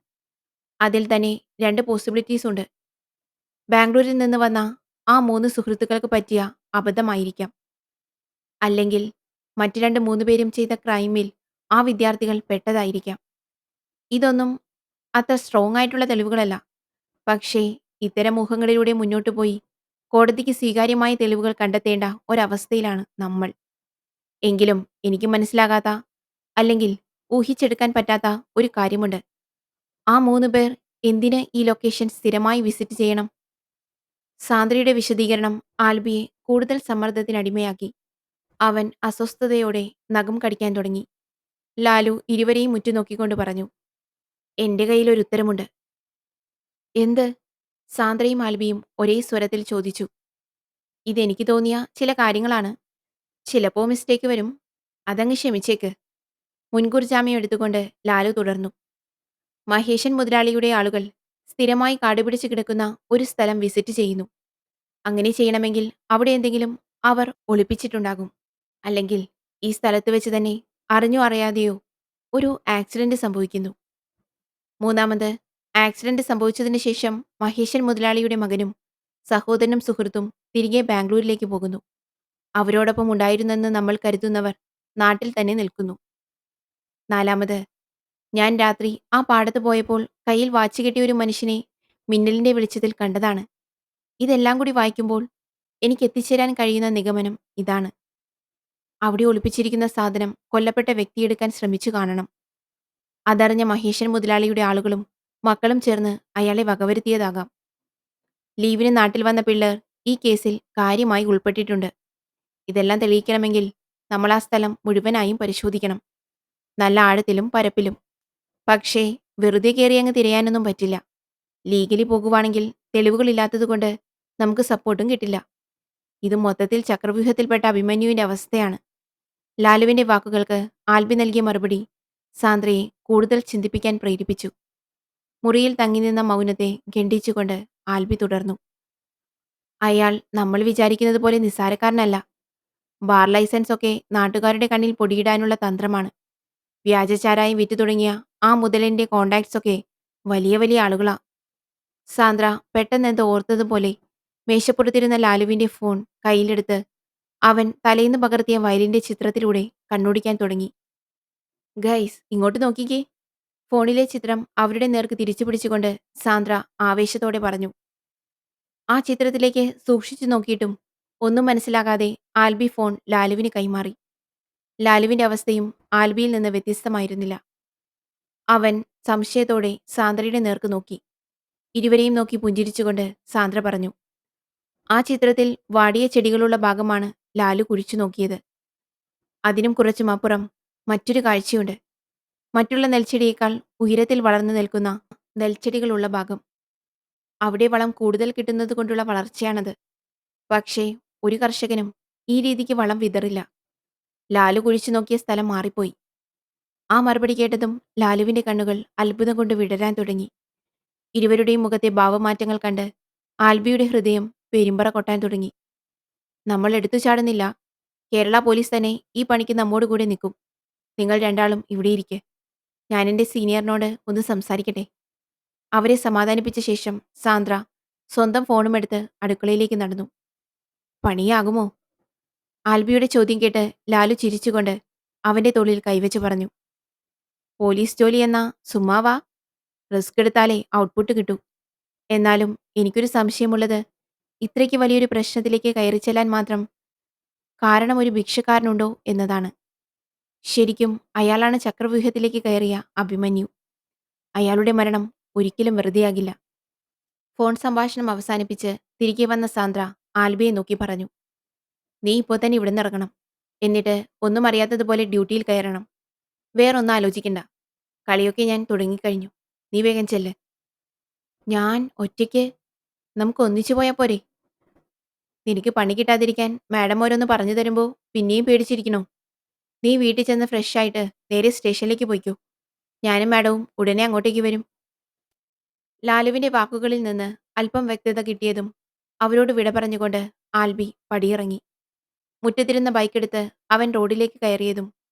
അതിൽ തന്നെ 2 പോസിബിലിറ്റീസ് ഉണ്ട്. ബാംഗ്ലൂരിൽ നിന്ന് വന്ന ആ 3 സുഹൃത്തുക്കൾക്ക് പറ്റിയ അബദ്ധമായിരിക്കാം. അല്ലെങ്കിൽ മറ്റു 3 പേരും ചെയ്ത ക്രൈമിൽ ആ വിദ്യാർത്ഥികൾ പെട്ടതായിരിക്കാം. ഇതൊന്നും അത്ര സ്ട്രോങ് ആയിട്ടുള്ള തെളിവുകളല്ല. പക്ഷേ ഇത്തരം ഊഹങ്ങളിലൂടെ മുന്നോട്ടു പോയി കോടതിക്ക് സ്വീകാര്യമായ തെളിവുകൾ കണ്ടെത്തേണ്ട ഒരവസ്ഥയിലാണ് നമ്മൾ. എങ്കിലും എനിക്ക് മനസ്സിലാകാത്ത, അല്ലെങ്കിൽ ഊഹിച്ചെടുക്കാൻ പറ്റാത്ത ഒരു കാര്യമുണ്ട്. ആ 3 പേർ എന്തിന് ഈ ലൊക്കേഷൻ സ്ഥിരമായി വിസിറ്റ് ചെയ്യണം? സാന്ദ്രയുടെ വിശദീകരണം ആൽബിയെ കൂടുതൽ സമ്മർദ്ദത്തിനടിമയാക്കി. അവൻ അസ്വസ്ഥതയോടെ നഖം കടിക്കാൻ തുടങ്ങി. ലാലു ഇരുവരെയും ഉറ്റുനോക്കിക്കൊണ്ട് പറഞ്ഞു, എന്റെ കയ്യിൽ ഒരു ഉത്തരമുണ്ട്. എന്ത്? സാന്ദ്രയും ആൽബിയും ഒരേ സ്വരത്തിൽ ചോദിച്ചു. ഇതെനിക്ക് തോന്നിയ ചില കാര്യങ്ങളാണ്. ചിലപ്പോ മിസ്റ്റേക്ക് വരും. അതങ്ങ് ക്ഷമിച്ചേക്ക്. മുൻകൂർ ജാമ്യം എടുത്തുകൊണ്ട് ലാലു തുടർന്നു. മഹേശൻ മുതലാളിയുടെ ആളുകൾ സ്ഥിരമായി കാടുപിടിച്ച് കിടക്കുന്ന ഒരു സ്ഥലം വിസിറ്റ് ചെയ്യുന്നു. അങ്ങനെ ചെയ്യണമെങ്കിൽ അവിടെ എന്തെങ്കിലും അവർ ഒളിപ്പിച്ചിട്ടുണ്ടാകും. അല്ലെങ്കിൽ ഈ സ്ഥലത്ത് വെച്ച് തന്നെ അറിഞ്ഞോ അറിയാതെയോ ഒരു ആക്സിഡന്റ് സംഭവിക്കുന്നു. മൂന്നാമത്, ആക്സിഡന്റ് സംഭവിച്ചതിന് ശേഷം മഹേശൻ മുതലാളിയുടെ മകനും സഹോദരനും സുഹൃത്തും തിരികെ ബാംഗ്ലൂരിലേക്ക് പോകുന്നു. അവരോടൊപ്പം ഉണ്ടായിരുന്നെന്ന് നമ്മൾ കരുതുന്നവർ നാട്ടിൽ തന്നെ നിൽക്കുന്നു. നാലാമത്, ഞാൻ രാത്രി ആ പാടത്ത് പോയപ്പോൾ കയ്യിൽ വാച്ച് കെട്ടിയ ഒരു മനുഷ്യനെ മിന്നലിന്റെ വെളിച്ചത്തിൽ കണ്ടതാണ്. ഇതെല്ലാം കൂടി വായിക്കുമ്പോൾ എനിക്ക് എത്തിച്ചേരാൻ കഴിയുന്ന നിഗമനം ഇതാണ്. അവിടെ ഒളിപ്പിച്ചിരിക്കുന്ന സാധനം കൊല്ലപ്പെട്ട വ്യക്തിയെടുക്കാൻ ശ്രമിച്ചു കാണണം. അതറിഞ്ഞ മഹേശൻ മുതലാളിയുടെ ആളുകളും മക്കളും ചേർന്ന് അയാളെ വകവരുത്തിയതാകാം. ലീവിന് നാട്ടിൽ വന്ന പിള്ളേർ ഈ കേസിൽ കാര്യമായി ഉൾപ്പെട്ടിട്ടുണ്ട്. ഇതെല്ലാം തെളിയിക്കണമെങ്കിൽ നമ്മൾ ആ സ്ഥലം മുഴുവനായും പരിശോധിക്കണം. നല്ല ആഴത്തിലും പരപ്പിലും. പക്ഷേ വെറുതെ കയറിയങ്ങ് തിരയാനൊന്നും പറ്റില്ല. ലീഗലി പോകുവാണെങ്കിൽ തെളിവുകളില്ലാത്തതുകൊണ്ട് നമുക്ക് സപ്പോർട്ടും കിട്ടില്ല. ഇത് മൊത്തത്തിൽ ചക്രവ്യൂഹത്തിൽപ്പെട്ട അഭിമന്യുവിന്റെ അവസ്ഥയാണ്. ലാലുവിന്റെ വാക്കുകൾക്ക് ആൽബി നൽകിയ മറുപടി സാന്ദ്രയെ കൂടുതൽ ചിന്തിപ്പിക്കാൻ പ്രേരിപ്പിച്ചു. മുറിയിൽ തങ്ങിനിന്ന മൗനത്തെ ഖണ്ഡിച്ചുകൊണ്ട് ആൽബി തുടർന്നു. അയാൾ നമ്മൾ വിചാരിക്കുന്നത് പോലെ നിസ്സാരക്കാരനല്ല. ബാർ ലൈസൻസ് ഒക്കെ നാട്ടുകാരുടെ കണ്ണിൽ പൊടിയിടാനുള്ള തന്ത്രമാണ്. വ്യാജചാരായം വിറ്റു തുടങ്ങിയ ആ മുതലിന്റെ കോണ്ടാക്ട്സ് ഒക്കെ വലിയ വലിയ ആളുകളാ. സാന്ദ്ര പെട്ടെന്നെന്തോ ഓർത്തതുപോലെ മേശപ്പുറത്തിരുന്ന ലാലുവിന്റെ ഫോൺ കയ്യിലെടുത്ത് അവൻ തലേന്ന് പകർത്തിയ വയലിന്റെ ചിത്രത്തിലൂടെ കണ്ണോടിക്കാൻ തുടങ്ങി. ഗൈസ്, ഇങ്ങോട്ട് നോക്കിക്കേ. ഫോണിലെ ചിത്രം അവരുടെ നേർക്ക് തിരിച്ചു പിടിച്ചുകൊണ്ട് സാന്ദ്ര ആവേശത്തോടെ പറഞ്ഞു. ആ ചിത്രത്തിലേക്ക് സൂക്ഷിച്ചു നോക്കിയിട്ടും ഒന്നും മനസ്സിലാകാതെ ആൽബി ഫോൺ ലാലുവിന് കൈമാറി. ലാലുവിന്റെ അവസ്ഥയും ആൽബിയിൽ നിന്ന് വ്യത്യസ്തമായിരുന്നില്ല. അവൻ സംശയത്തോടെ സാന്ദ്രയുടെ നേർക്ക് നോക്കി. ഇരുവരെയും നോക്കി പുഞ്ചിരിച്ചുകൊണ്ട് സാന്ദ്ര പറഞ്ഞു, ആ ചിത്രത്തിൽ വാടിയ ചെടികളുള്ള ഭാഗമാണ് ലാലു കുഴിച്ചു നോക്കിയത്. അതിനും കുറച്ചും അപ്പുറം മറ്റൊരു കാഴ്ചയുണ്ട്. മറ്റുള്ള നെൽച്ചെടിയേക്കാൾ ഉയരത്തിൽ വളർന്നു നിൽക്കുന്ന നെൽച്ചെടികളുള്ള ഭാഗം. അവിടെ വളം കൂടുതൽ കിട്ടുന്നത് കൊണ്ടുള്ള വളർച്ചയാണത്. പക്ഷേ ഒരു കർഷകനും ഈ രീതിക്ക് വളം വിതറില്ല. ലാലു കുഴിച്ചു നോക്കിയ സ്ഥലം മാറിപ്പോയി. ആ മറുപടി കേട്ടതും ലാലുവിന്റെ കണ്ണുകൾ അത്ഭുതം കൊണ്ട് വിടരാൻ തുടങ്ങി. ഇരുവരുടെയും മുഖത്തെ ഭാവമാറ്റങ്ങൾ കണ്ട് ആൽബിയുടെ ഹൃദയം പെരുമ്പറ കൊട്ടാൻ തുടങ്ങി. നമ്മൾ എടുത്തു ചാടുന്നില്ല. കേരള പോലീസ് തന്നെ ഈ പണിക്ക് നമ്മോട് കൂടെ നിൽക്കും. നിങ്ങൾ രണ്ടാളും ഇവിടെ ഇരിക്കെ. ഞാൻ എൻ്റെ സീനിയറിനോട് ഒന്ന് സംസാരിക്കട്ടെ. അവരെ സമാധാനിപ്പിച്ച ശേഷം സാന്ദ്ര സ്വന്തം ഫോണുമെടുത്ത് അടുക്കളയിലേക്ക് നടന്നു. പണിയാകുമോ? ആൽബിയുടെ ചോദ്യം കേട്ട് ലാലു ചിരിച്ചുകൊണ്ട് അവന്റെ തോളിൽ കൈവച്ച് പറഞ്ഞു. പോലീസ് ജോലി എന്നാ സുമ്മാവാ. റിസ്ക് എടുത്താലേ ഔട്ട്പുട്ട് കിട്ടൂ. എന്നാലും എനിക്കൊരു സംശയമുള്ളത്, ഇത്രയ്ക്ക് വലിയൊരു പ്രശ്നത്തിലേക്ക് കയറിച്ചെല്ലാൻ മാത്രം കാരണം ഒരു ഭിക്ഷക്കാരനുണ്ടോ എന്നതാണ്. ശരിക്കും അയാളാണ് ചക്രവ്യൂഹത്തിലേക്ക് കയറിയ അഭിമന്യു. അയാളുടെ മരണം ഒരിക്കലും വെറുതെയാകില്ല. ഫോൺ സംഭാഷണം അവസാനിപ്പിച്ച് തിരികെ വന്ന സാന്ദ്ര ആൽബിയെ നോക്കി പറഞ്ഞു. നീ ഇപ്പോൾ തന്നെ ഇവിടുന്ന് ഇറങ്ങണം. എന്നിട്ട് ഒന്നും അറിയാത്തതുപോലെ ഡ്യൂട്ടിയിൽ കയറണം. വേറൊന്നും ആലോചിക്കണ്ട. കളിയൊക്കെ ഞാൻ തുടങ്ങിക്കഴിഞ്ഞു. നീ വേഗം ചെല്ല്. ഞാൻ ഒറ്റയ്ക്ക്? നമുക്ക് ഒന്നിച്ചു പോയാൽ പോരെ? നിനക്ക് പണി കിട്ടാതിരിക്കാൻ മാഡം ഓരോന്ന് പറഞ്ഞു തരുമ്പോൾ പിന്നെയും പേടിച്ചിരിക്കണോ? നീ വീട്ടിൽ ചെന്ന് ഫ്രഷ് ആയിട്ട് നേരെ സ്റ്റേഷനിലേക്ക് പോയിക്കോ. ഞാനും മാഡവും ഉടനെ അങ്ങോട്ടേക്ക് വരും. ലാലുവിന്റെ വാക്കുകളിൽ നിന്ന് അല്പം വ്യക്തത കിട്ടിയതും അവരോട് വിട പറഞ്ഞുകൊണ്ട് ആൽബി പടിയിറങ്ങി. മുറ്റത്തിരുന്ന ബൈക്കെടുത്ത് അവൻ റോഡിലേക്ക് കയറിയതും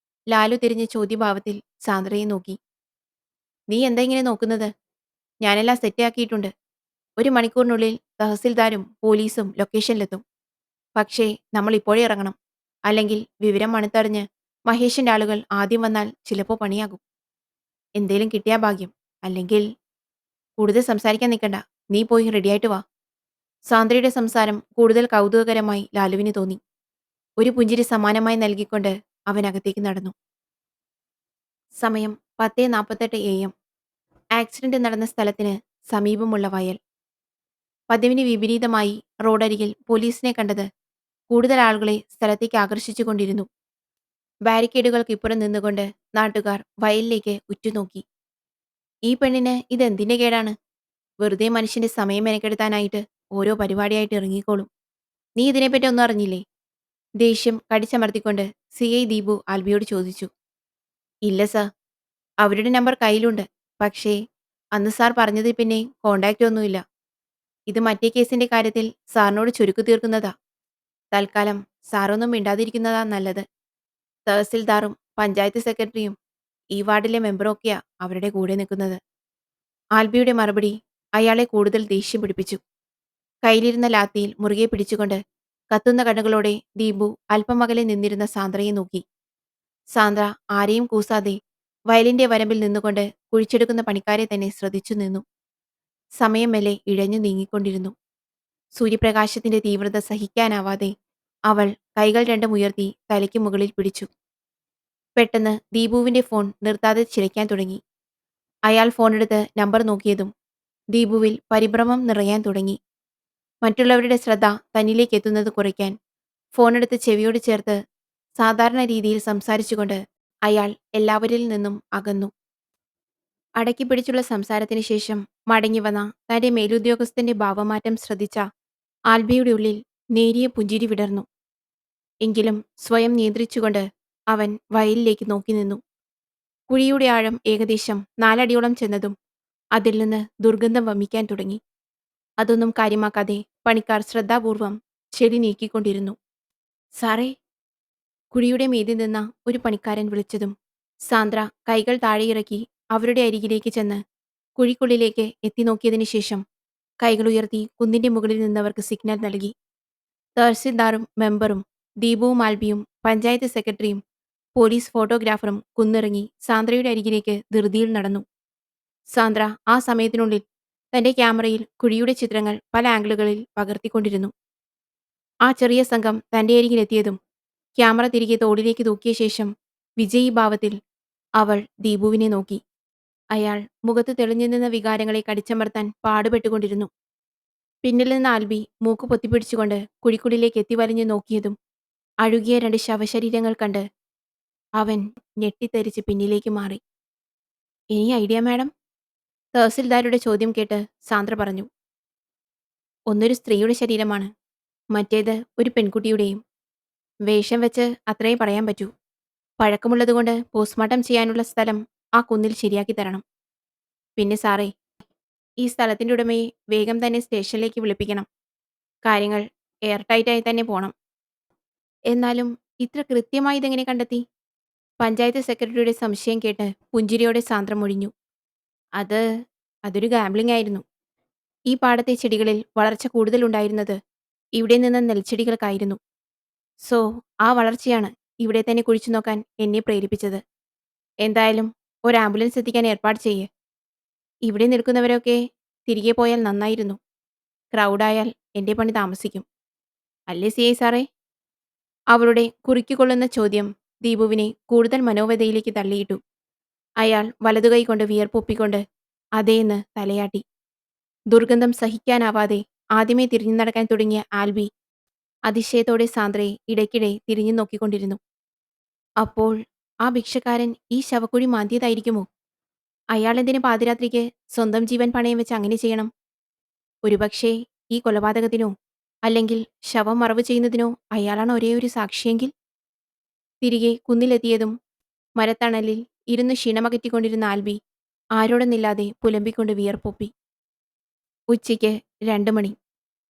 ലാലു തിരിഞ്ഞ് ചോദ്യഭാവത്തിൽ സാന്ദ്രയെ നോക്കി. നീ എന്താ ഇങ്ങനെ നോക്കുന്നത്? ഞാനെല്ലാം സെറ്റാക്കിയിട്ടുണ്ട്. 1 മണിക്കൂറിനുള്ളിൽ തഹസിൽദാരും പോലീസും ലൊക്കേഷനിലെത്തും. പക്ഷേ നമ്മൾ ഇപ്പോഴേ ഇറങ്ങണം. അല്ലെങ്കിൽ വിവരം മണത്തറിഞ്ഞ് മഹേഷിന്റെ ആളുകൾ ആദ്യം വന്നാൽ ചിലപ്പോൾ പണിയാകും. എന്തേലും കിട്ടിയാ ഭാഗ്യം. അല്ലെങ്കിൽ കൂടുതൽ സംസാരിക്കാൻ നിൽക്കണ്ട. നീ പോയി റെഡിയായിട്ട് വാ. സാന്ദ്രയുടെ സംസാരം കൂടുതൽ കൗതുകകരമായി ലാലുവിന് തോന്നി. ഒരു പുഞ്ചിരി സമാനമായി നൽകിക്കൊണ്ട് അവൻ അകത്തേക്ക് നടന്നു. സമയം 10:48 AM. ആക്സിഡന്റ് നടന്ന സ്ഥലത്തിന് സമീപമുള്ള വയൽ. പതിവിന് വിപരീതമായി റോഡരികിൽ പോലീസിനെ കണ്ടത് കൂടുതൽ ആളുകളെ സ്ഥലത്തേക്ക് ആകർഷിച്ചുകൊണ്ടിരുന്നു. ബാരിക്കേഡുകൾക്കിപ്പുറം നിന്നുകൊണ്ട് നാട്ടുകാർ വയലിലേക്ക് ഉറ്റുനോക്കി. ഈ പെണ്ണിന് ഇതെന്തിന്റെ കേടാണ്? വെറുതെ മനുഷ്യന്റെ സമയം മെനക്കെടുത്താനായിട്ട് ഓരോ പരിപാടിയായിട്ട് ഇറങ്ങിക്കോളും. നീ ഇതിനെപ്പറ്റി ഒന്നും അറിഞ്ഞില്ലേ? ദേഷ്യം കടിച്ചമർത്തിക്കൊണ്ട് CI ദീപു ആൽബിയോട് ചോദിച്ചു. ഇല്ല സർ. അവരുടെ നമ്പർ കയ്യിലുണ്ട്. പക്ഷേ അന്ന് സാർ പറഞ്ഞതിൽ പിന്നെ കോണ്ടാക്റ്റ് ഒന്നുമില്ല. ഇത് മറ്റേ കേസിന്റെ കാര്യത്തിൽ സാറിനോട് ചുരുക്കു തീർക്കുന്നതാ. തൽക്കാലം സാറൊന്നും മിണ്ടാതിരിക്കുന്നതാ നല്ലത്. തഹസിൽദാറും പഞ്ചായത്ത് സെക്രട്ടറിയും ഈ വാർഡിലെ മെമ്പറും ഒക്കെയാ അവരുടെ കൂടെ നിൽക്കുന്നത്. ആൽബിയുടെ മറുപടി അയാളെ കൂടുതൽ ദേഷ്യം പിടിപ്പിച്ചു. കയ്യിലിരുന്ന ലാത്തിയിൽ മുറുകെ പിടിച്ചുകൊണ്ട് കത്തുന്ന കണ്ണുകളോടെ ദീപു അല്പം അകലെ നിന്നിരുന്ന സാന്ദ്രയെ നോക്കി. സാന്ദ്ര ആരെയും കൂസാതെ വയലിന്റെ വരമ്പിൽ നിന്നുകൊണ്ട് കുഴിച്ചെടുക്കുന്ന പണിക്കാരെ തന്നെ ശ്രദ്ധിച്ചു നിന്നു. സമയം മെല്ലെ ഇഴഞ്ഞു നീങ്ങിക്കൊണ്ടിരുന്നു. സൂര്യപ്രകാശത്തിന്റെ തീവ്രത സഹിക്കാനാവാതെ അവൾ കൈകൾ രണ്ടും ഉയർത്തി തലയ്ക്ക് മുകളിൽ പിടിച്ചു. പെട്ടെന്ന് ദീപുവിന്റെ ഫോൺ നിർത്താതെ ചിലയ്ക്കാൻ തുടങ്ങി. അയാൾ ഫോണെടുത്ത് നമ്പർ നോക്കിയതും ദീപുവിൽ പരിഭ്രമം നിറയാൻ തുടങ്ങി. മറ്റുള്ളവരുടെ ശ്രദ്ധ തന്നിലേക്ക് എത്തുന്നത് കുറയ്ക്കാൻ ഫോണെടുത്ത് ചെവിയോട് ചേർത്ത് സാധാരണ രീതിയിൽ സംസാരിച്ചുകൊണ്ട് അയാൾ എല്ലാവരിൽ നിന്നും അകന്നു. അടക്കി പിടിച്ചുള്ള സംസാരത്തിന് ശേഷം മടങ്ങി വന്ന തന്റെ മേലുദ്യോഗസ്ഥന്റെ ഭാവമാറ്റം ശ്രദ്ധിച്ച ആൽബിയുടെ ഉള്ളിൽ നേരിയ പുഞ്ചിരി വിടർന്നു. എങ്കിലും സ്വയം നിയന്ത്രിച്ചുകൊണ്ട് അവൻ വയലിലേക്ക് നോക്കി നിന്നു. കുഴിയുടെ ആഴം ഏകദേശം 4 അടിയോളം ചെന്നതും അതിൽ നിന്ന് ദുർഗന്ധം വമിക്കാൻ തുടങ്ങി. അതൊന്നും കാര്യമാക്കാതെ പണിക്കാർ ശ്രദ്ധാപൂർവം ചെടി നീക്കിക്കൊണ്ടിരുന്നു. സാറേ, കുഴിയുടെ മീതെ നിന്ന ഒരു പണിക്കാരൻ വിളിച്ചതും സാന്ദ്ര കൈകൾ താഴെയിറക്കി അവരുടെ അരികിലേക്ക് ചെന്ന് കുഴിക്കുള്ളിലേക്ക് എത്തി നോക്കിയതിനു ശേഷം കൈകൾ ഉയർത്തി കുന്നിന്റെ മുകളിൽ നിന്നവർക്ക് സിഗ്നൽ നൽകി. തഹസിൽദാറും മെമ്പറും ദീപുവും ആൽബിയും പഞ്ചായത്ത് സെക്രട്ടറിയും പോലീസ് ഫോട്ടോഗ്രാഫറും കുന്നിറങ്ങി സാന്ദ്രയുടെ അരികിലേക്ക് ധൃതിയിൽ നടന്നു. സാന്ദ്ര ആ സമയത്തിനുള്ളിൽ തന്റെ ക്യാമറയിൽ കുഴിയുടെ ചിത്രങ്ങൾ പല ആംഗിളുകളിൽ പകർത്തിക്കൊണ്ടിരുന്നു. ആ ചെറിയ സംഘം തന്റെ അരികിലെത്തിയതും ക്യാമറ തിരികെ തോളിലേക്ക് തൂക്കിയ ശേഷം വിജയീ ഭാവത്തിൽ അവൾ ദീപുവിനെ നോക്കി. അയാൾ മുഖത്ത് തെളിഞ്ഞു നിന്ന വികാരങ്ങളെ കടിച്ചമർത്താൻ പാടുപെട്ടുകൊണ്ടിരുന്നു. പിന്നിൽ നിന്ന് ആൽബി മൂക്ക് പൊത്തിപ്പിടിച്ചുകൊണ്ട് കുഴിക്കുള്ളിലേക്ക് എത്തിവലിഞ്ഞു നോക്കിയതും അഴുകിയ 2 ശവശരീരങ്ങൾ കണ്ട് അവൻ ഞെട്ടിത്തെറിച്ച് പിന്നിലേക്ക് മാറി. "Any idea madam?" തഹസിൽദാരുടെ ചോദ്യം കേട്ട് സാന്ദ്ര പറഞ്ഞു. "ഒന്നൊരു സ്ത്രീയുടെ ശരീരമാണ്. മറ്റേത് ഒരു പെൺകുട്ടിയുടെയും. വേഷം വെച്ച് അത്രേ പറയാൻ പറ്റൂ. പഴക്കമുള്ളതുകൊണ്ട് പോസ്റ്റ്മോർട്ടം ചെയ്യാനുള്ള സ്ഥലം ആ കുന്നിൽ ശരിയാക്കി തരണം. പിന്നെ സാറേ, ഈ സ്ഥലത്തിന്റെ ഉടമയെ വേഗം തന്നെ സ്റ്റേഷനിലേക്ക് വിളിപ്പിക്കണം. കാര്യങ്ങൾ എയർ ടൈറ്റായി തന്നെ പോണം." "എന്നാലും ഇത്ര കൃത്യമായി ഇതെങ്ങനെ കണ്ടെത്തി?" പഞ്ചായത്ത് സെക്രട്ടറിയുടെ സംശയം കേട്ട് പുഞ്ചിരിയോടെ സാന്ദ്ര മൊഴിഞ്ഞു. "അത് അതൊരു ഗാംബ്ലിംഗ് ആയിരുന്നു. ഈ പാടത്തെ ചെടികളിൽ വളർച്ച കൂടുതലുണ്ടായിരുന്നത് ഇവിടെ നിന്ന് നെൽച്ചെടികൾക്കായിരുന്നു. സോ ആ വളർച്ചയാണ് ഇവിടെ തന്നെ കുഴിച്ചു നോക്കാൻ എന്നെ പ്രേരിപ്പിച്ചത്. എന്തായാലും ഒരു ആംബുലൻസ് എത്തിക്കാൻ ഏർപ്പാട് ചെയ്യ്. ഇവിടെ നിൽക്കുന്നവരൊക്കെ തിരികെ പോയാൽ നന്നായിരുന്നു. ക്രൗഡായാൽ എന്റെ പണി താമസിക്കും. അല്ലേ CI സാറേ?" അവളുടെ കുറിക്കുകൊള്ളുന്ന ചോദ്യം ദീപുവിനെ കൂടുതൽ മനോവ്യതയിലേക്ക് തള്ളിയിട്ടു. അയാൾ വലതുകൈ കൊണ്ട് വിയർപ്പൊപ്പിക്കൊണ്ട് അതേന്ന് തലയാട്ടി. ദുർഗന്ധം സഹിക്കാനാവാതെ ആദ്യമേ തിരിഞ്ഞു നടക്കാൻ തുടങ്ങിയ ആൽബി അതിശയത്തോടെ സാന്ദ്രയെ ഇടയ്ക്കിടെ തിരിഞ്ഞു നോക്കിക്കൊണ്ടിരുന്നു. അപ്പോൾ ആ ഭിക്ഷക്കാരൻ ഈ ശവക്കുഴി മാന്തിയതായിരിക്കുമോ? അയാളെന്തിന് പാതിരാത്രിക്ക് സ്വന്തം ജീവൻ പണയം വെച്ച് അങ്ങനെ ചെയ്യണം? ഒരുപക്ഷേ ഈ കൊലപാതകത്തിനോ അല്ലെങ്കിൽ ശവം മറവ് ചെയ്യുന്നതിനോ അയാളാണ് ഒരേയൊരു സാക്ഷിയെങ്കിൽ? തിരികെ കുന്നിലെത്തിയതും മരത്തണലിൽ ഇരുന്ന് ക്ഷീണമകറ്റിക്കൊണ്ടിരുന്ന ആൽബി ആരോടെന്നില്ലാതെ പുലമ്പിക്കൊണ്ട് വിയർപ്പൊപ്പി. ഉച്ചയ്ക്ക് 2 മണി.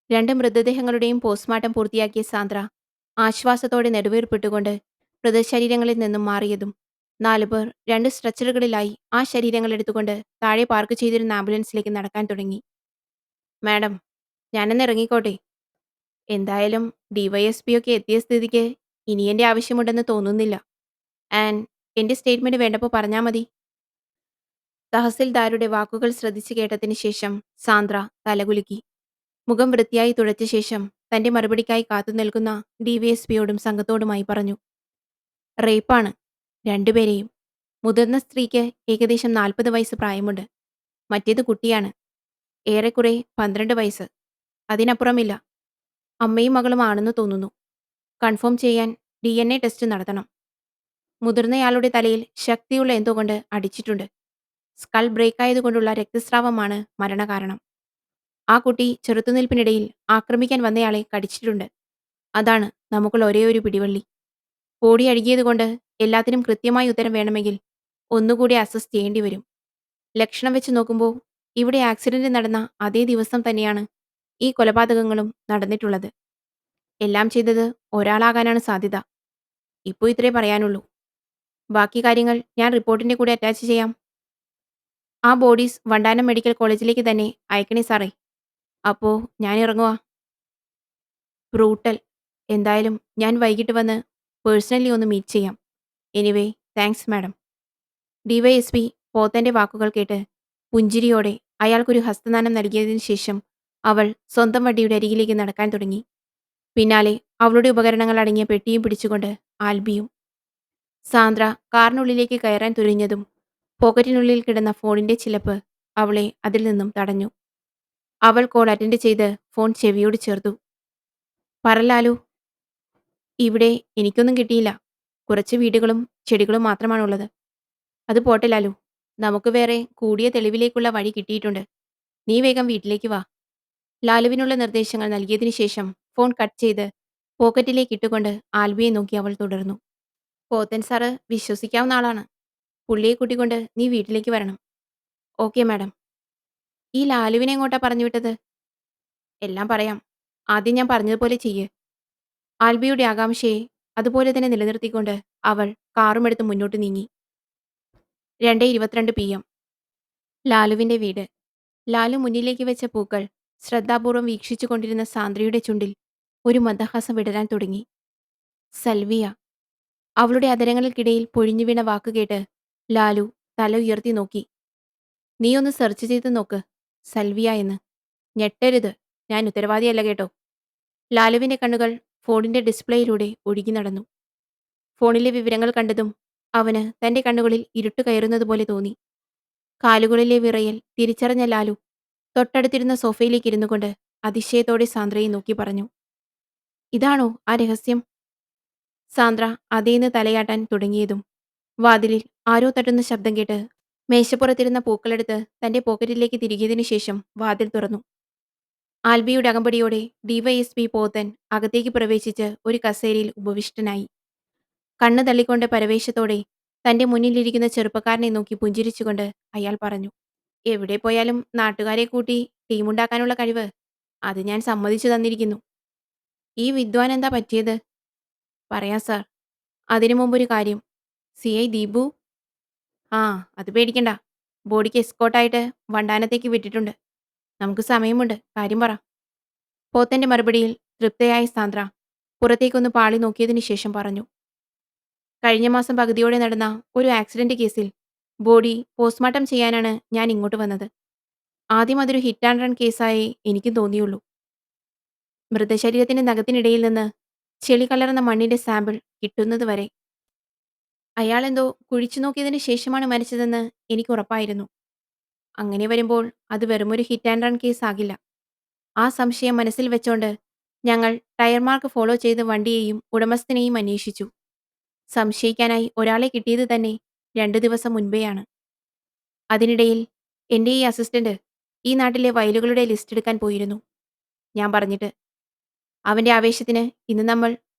2 മൃതദേഹങ്ങളുടെയും പോസ്റ്റ്മോർട്ടം പൂർത്തിയാക്കിയ സാന്ദ്ര ആശ്വാസത്തോടെ നെടുവീർപ്പിട്ടുകൊണ്ട് മൃതശരീരങ്ങളിൽ നിന്നും മാറിയതും 4 പേർ 2 സ്ട്രെച്ചറുകളിലായി ആ ശരീരങ്ങൾ എടുത്തുകൊണ്ട് താഴെ പാർക്ക് ചെയ്തിരുന്ന ആംബുലൻസിലേക്ക് നടക്കാൻ തുടങ്ങി. "മാഡം, ഞാനൊന്ന് ഇറങ്ങിക്കോട്ടെ? എന്തായാലും DYSP ഒക്കെ എത്തിയ സ്ഥിതിക്ക് ഇനി എന്റെ ആവശ്യമുണ്ടെന്ന് തോന്നുന്നില്ല. ആൻഡ് എന്റെ സ്റ്റേറ്റ്മെന്റ് വേണ്ടപ്പോൾ പറഞ്ഞാൽ മതി." തഹസിൽദാരുടെ വാക്കുകൾ ശ്രദ്ധിച്ചു കേട്ടതിന് ശേഷം സാന്ദ്ര തലകുലുക്കി. മുഖം വൃത്തിയായി തുടച്ച ശേഷം തന്റെ മറുപടിക്കായി കാത്തുനിൽക്കുന്ന DYSPയോടും സംഘത്തോടുമായി പറഞ്ഞു. "റേപ്പാണ്. 2 പേരെയും. മുതിർന്ന സ്ത്രീക്ക് ഏകദേശം 40 വയസ്സ് പ്രായമുണ്ട്. മറ്റേത് കുട്ടിയാണ്. ഏറെക്കുറെ 12 വയസ്സ്. അതിനപ്പുറമില്ല. അമ്മയും മകളും ആണെന്ന് തോന്നുന്നു. കൺഫേം ചെയ്യാൻ DNA ടെസ്റ്റ് നടത്തണം. മുതിർന്നയാളുടെ തലയിൽ ശക്തിയുള്ള എന്തോ കൊണ്ട് അടിച്ചിട്ടുണ്ട്. സ്കൾ ബ്രേക്കായതുകൊണ്ടുള്ള രക്തസ്രാവമാണ് മരണകാരണം. ആ കുട്ടി ചെറുത്തുനിൽപ്പിനിടയിൽ ആക്രമിക്കാൻ വന്നയാളെ കടിച്ചിട്ടുണ്ട്. അതാണ് നമുക്കുള്ള ഒരേയൊരു പിടിവള്ളി. ബോഡി അഴുകിയതുകൊണ്ട് എല്ലാത്തിനും കൃത്യമായ ഉത്തരം വേണമെങ്കിൽ ഒന്നുകൂടി അസസ് ചെയ്യേണ്ടിവരും. ലക്ഷണം വെച്ച് നോക്കുമ്പോൾ ഇവിടെ ആക്സിഡന്റ് നടന്ന അതേ ദിവസം തന്നെയാണ് ഈ കൊലപാതകങ്ങളും നടന്നിട്ടുള്ളത്. എല്ലാം ചെയ്തത് ഒരാളാകാനാണ് സാധ്യത. ഇപ്പോ ഇത്രേ പറയാനുള്ളൂ. ബാക്കി കാര്യങ്ങൾ ഞാൻ റിപ്പോർട്ടിന്റെ കൂടെ അറ്റാച്ച് ചെയ്യാം. ആ ബോഡീസ് വണ്ടാനം മെഡിക്കൽ കോളേജിലേക്ക് തന്നെ അയക്കണേ സാറേ. അപ്പോ ഞാൻ ഇറങ്ങുവാ. ബ്രൂട്ടൽ. എന്തായാലും ഞാൻ വൈകിട്ട് വന്ന് പേഴ്സണലി ഒന്ന് മീറ്റ് ചെയ്യാം. Anyway thanks madam. ഡിവൈഎസ്പി പോത്തന്റെ വാക്കുകൾ കേട്ട് പുഞ്ചിരിയോടെ അയാൾക്കൊരു ഹസ്തദാനം നൽകിയതിനു ശേഷം അവൾ സ്വന്തം വണ്ടിയുടെ അരികിലേക്ക് നടക്കാൻ തുടങ്ങി. പിന്നാലെ അവളുടെ ഉപകരണങ്ങൾ അടങ്ങിയ പെട്ടിയും പിടിച്ചുകൊണ്ട് ആൽബിയും. സാന്ദ്ര കാറിനുള്ളിലേക്ക് കയറാൻ തുനിഞ്ഞതും പോക്കറ്റിനുള്ളിൽ കിടന്ന ഫോണിന്റെ ചിലപ്പ് അവളെ അതിൽ നിന്നും തടഞ്ഞു. അവൾ കോൾ അറ്റൻഡ് ചെയ്ത് ഫോൺ ചെവിയോട് ചേർത്തു. പറ ലാലു. ഇവിടെ എനിക്കൊന്നും കിട്ടിയില്ല. കുറച്ച് വീടുകളും ചെടികളും മാത്രമാണുള്ളത്. അത് പോട്ടെ ലാലു. നമുക്ക് വേറെ കൂടിയ തെളിവിലേക്കുള്ള വഴി കിട്ടിയിട്ടുണ്ട്. നീ വേഗം വീട്ടിലേക്ക് വാ. ലാലുവിനുള്ള നിർദ്ദേശങ്ങൾ നൽകിയതിനു ശേഷം ഫോൺ കട്ട് ചെയ്ത് പോക്കറ്റിലേക്ക് ഇട്ടുകൊണ്ട് ആൽബിയെ നോക്കി അവൾ തുടർന്നു. പോത്തൻ സാറ് വിശ്വസിക്കാവുന്ന ആളാണ്. പുള്ളിയെ കൂട്ടിക്കൊണ്ട് നീ വീട്ടിലേക്ക് വരണം. Okay madam. ഈ ലാലുവിനെ എങ്ങോട്ടാ പറഞ്ഞു വിട്ടത്? എല്ലാം പറയാം. ആദ്യം ഞാൻ പറഞ്ഞതുപോലെ ചെയ്യ്. ആൽബിയുടെ ആകാംക്ഷയെ അതുപോലെ തന്നെ നിലനിർത്തിക്കൊണ്ട് അവൾ കാറുമെടുത്ത് മുന്നോട്ട് നീങ്ങി. 2:22 PM. ലാലുവിന്റെ വീട്. ലാലു മുന്നിലേക്ക് വെച്ച പൂക്കൾ ശ്രദ്ധാപൂർവം വീക്ഷിച്ചു കൊണ്ടിരുന്ന സാന്ദ്രയുടെ ചുണ്ടിൽ ഒരു മന്ദഹാസം വിടരാൻ തുടങ്ങി. സൽവിയ. അവളുടെ അധരങ്ങൾക്കിടയിൽ പൊഴിഞ്ഞു വീണ വാക്കുകേട്ട് ലാലു തല ഉയർത്തി നോക്കി. നീ ഒന്ന് സെർച്ച് ചെയ്ത് നോക്ക്, സൽവിയ എന്ന്. ഞെട്ടരുത്, ഞാൻ ഉത്തരവാദിയല്ല കേട്ടോ. ലാലുവിന്റെ കണ്ണുകൾ ഫോണിന്റെ ഡിസ്പ്ലേയിലൂടെ ഒഴുകി നടന്നു. ഫോണിലെ വിവരങ്ങൾ കണ്ടതും അവന് തന്റെ കണ്ണുകളിൽ ഇരുട്ട് കയറുന്നതുപോലെ തോന്നി. കാലുകളിലെ വിറയൽ തിരിച്ചറിഞ്ഞ ലാലു തൊട്ടടുത്തിരുന്ന സോഫയിലേക്ക് ഇരുന്നു കൊണ്ട് അതിശയത്തോടെ സാന്ദ്രയെ നോക്കി പറഞ്ഞു. ഇതാണോ ആ രഹസ്യം? സാന്ദ്ര അതേന്ന് തലയാട്ടാൻ തുടങ്ങിയതും വാതിലിൽ ആരോ തട്ടുന്ന ശബ്ദം കേട്ട് മേശപ്പുറത്തിരുന്ന പൂക്കളെടുത്ത് തന്റെ പോക്കറ്റിലേക്ക് തിരികിയതിനു ശേഷം വാതിൽ തുറന്നു. ആൽബിയുടെ അകമ്പടിയോടെ ഡിവൈഎസ്പി പോത്തൻ അകത്തേക്ക് പ്രവേശിച്ച് ഒരു കസേരയിൽ ഉപവിഷ്ടനായി. കണ്ണ് തള്ളിക്കൊണ്ട് പരവേശത്തോടെ തന്റെ മുന്നിലിരിക്കുന്ന ചെറുപ്പക്കാരനെ നോക്കി പുഞ്ചിരിച്ചുകൊണ്ട് അയാൾ പറഞ്ഞു. എവിടെ പോയാലും നാട്ടുകാരെ കൂട്ടി ടീമുണ്ടാക്കാനുള്ള കഴിവ് അത് ഞാൻ സമ്മതിച്ചു തന്നിരിക്കുന്നു. ഈ വിദ്വാൻ എന്താ പറ്റിയത്? പറയാം സാർ. അതിനു മുമ്പൊരു കാര്യം. CI ദീപു? ആ, അത് പേടിക്കണ്ട. ബോഡിക്ക് എസ്കോട്ടായിട്ട് വണ്ടാനത്തേക്ക് വിട്ടിട്ടുണ്ട്. നമുക്ക് സമയമുണ്ട്, കാര്യം പറ. പോത്തന്റെ മറുപടിയിൽ തൃപ്തയായ സാന്ദ്ര പുറത്തേക്കൊന്ന് പാളി നോക്കിയതിനു ശേഷം പറഞ്ഞു. കഴിഞ്ഞ മാസം പകുതിയോടെ നടന്ന ഒരു ആക്സിഡന്റ് കേസിൽ ബോഡി പോസ്റ്റ്മോർട്ടം ചെയ്യാനാണ് ഞാൻ ഇങ്ങോട്ട് വന്നത്. ആദ്യം അതൊരു ഹിറ്റ് ആൻഡ് റൺ കേസായേ എനിക്കും തോന്നിയുള്ളൂ. മൃതശരീരത്തിന്റെ നഖത്തിനിടയിൽ നിന്ന് ചെളി കലർന്ന മണ്ണിന്റെ സാമ്പിൾ കിട്ടുന്നത് വരെ. അയാളെന്തോ കുഴിച്ചു നോക്കിയതിനു ശേഷമാണ് മരിച്ചതെന്ന് എനിക്ക് ഉറപ്പായിരുന്നു. അങ്ങനെ വരുമ്പോൾ അത് വെറുമൊരു ഹിറ്റ് ആൻഡ് റൺ കേസ് ആകില്ല. ആ സംശയം മനസ്സിൽ വെച്ചോണ്ട് ഞങ്ങൾ ടയർ മാർക്ക് ഫോളോ ചെയ്ത് വണ്ടിയെയും ഉടമസ്ഥനെയും അന്വേഷിച്ചു. സംശയിക്കാനായി ഒരാളെ കിട്ടിയത് തന്നെ 2 ദിവസം മുൻപെയാണ്. അതിനിടയിൽ എന്റെ ഈ അസിസ്റ്റന്റ് ഈ നാട്ടിലെ വയലുകളുടെ ലിസ്റ്റ് എടുക്കാൻ പോയിരുന്നു, ഞാൻ പറഞ്ഞിട്ട്. അവന്റെ ആവേശത്തിന് ഇന്ന് നമ്മൾ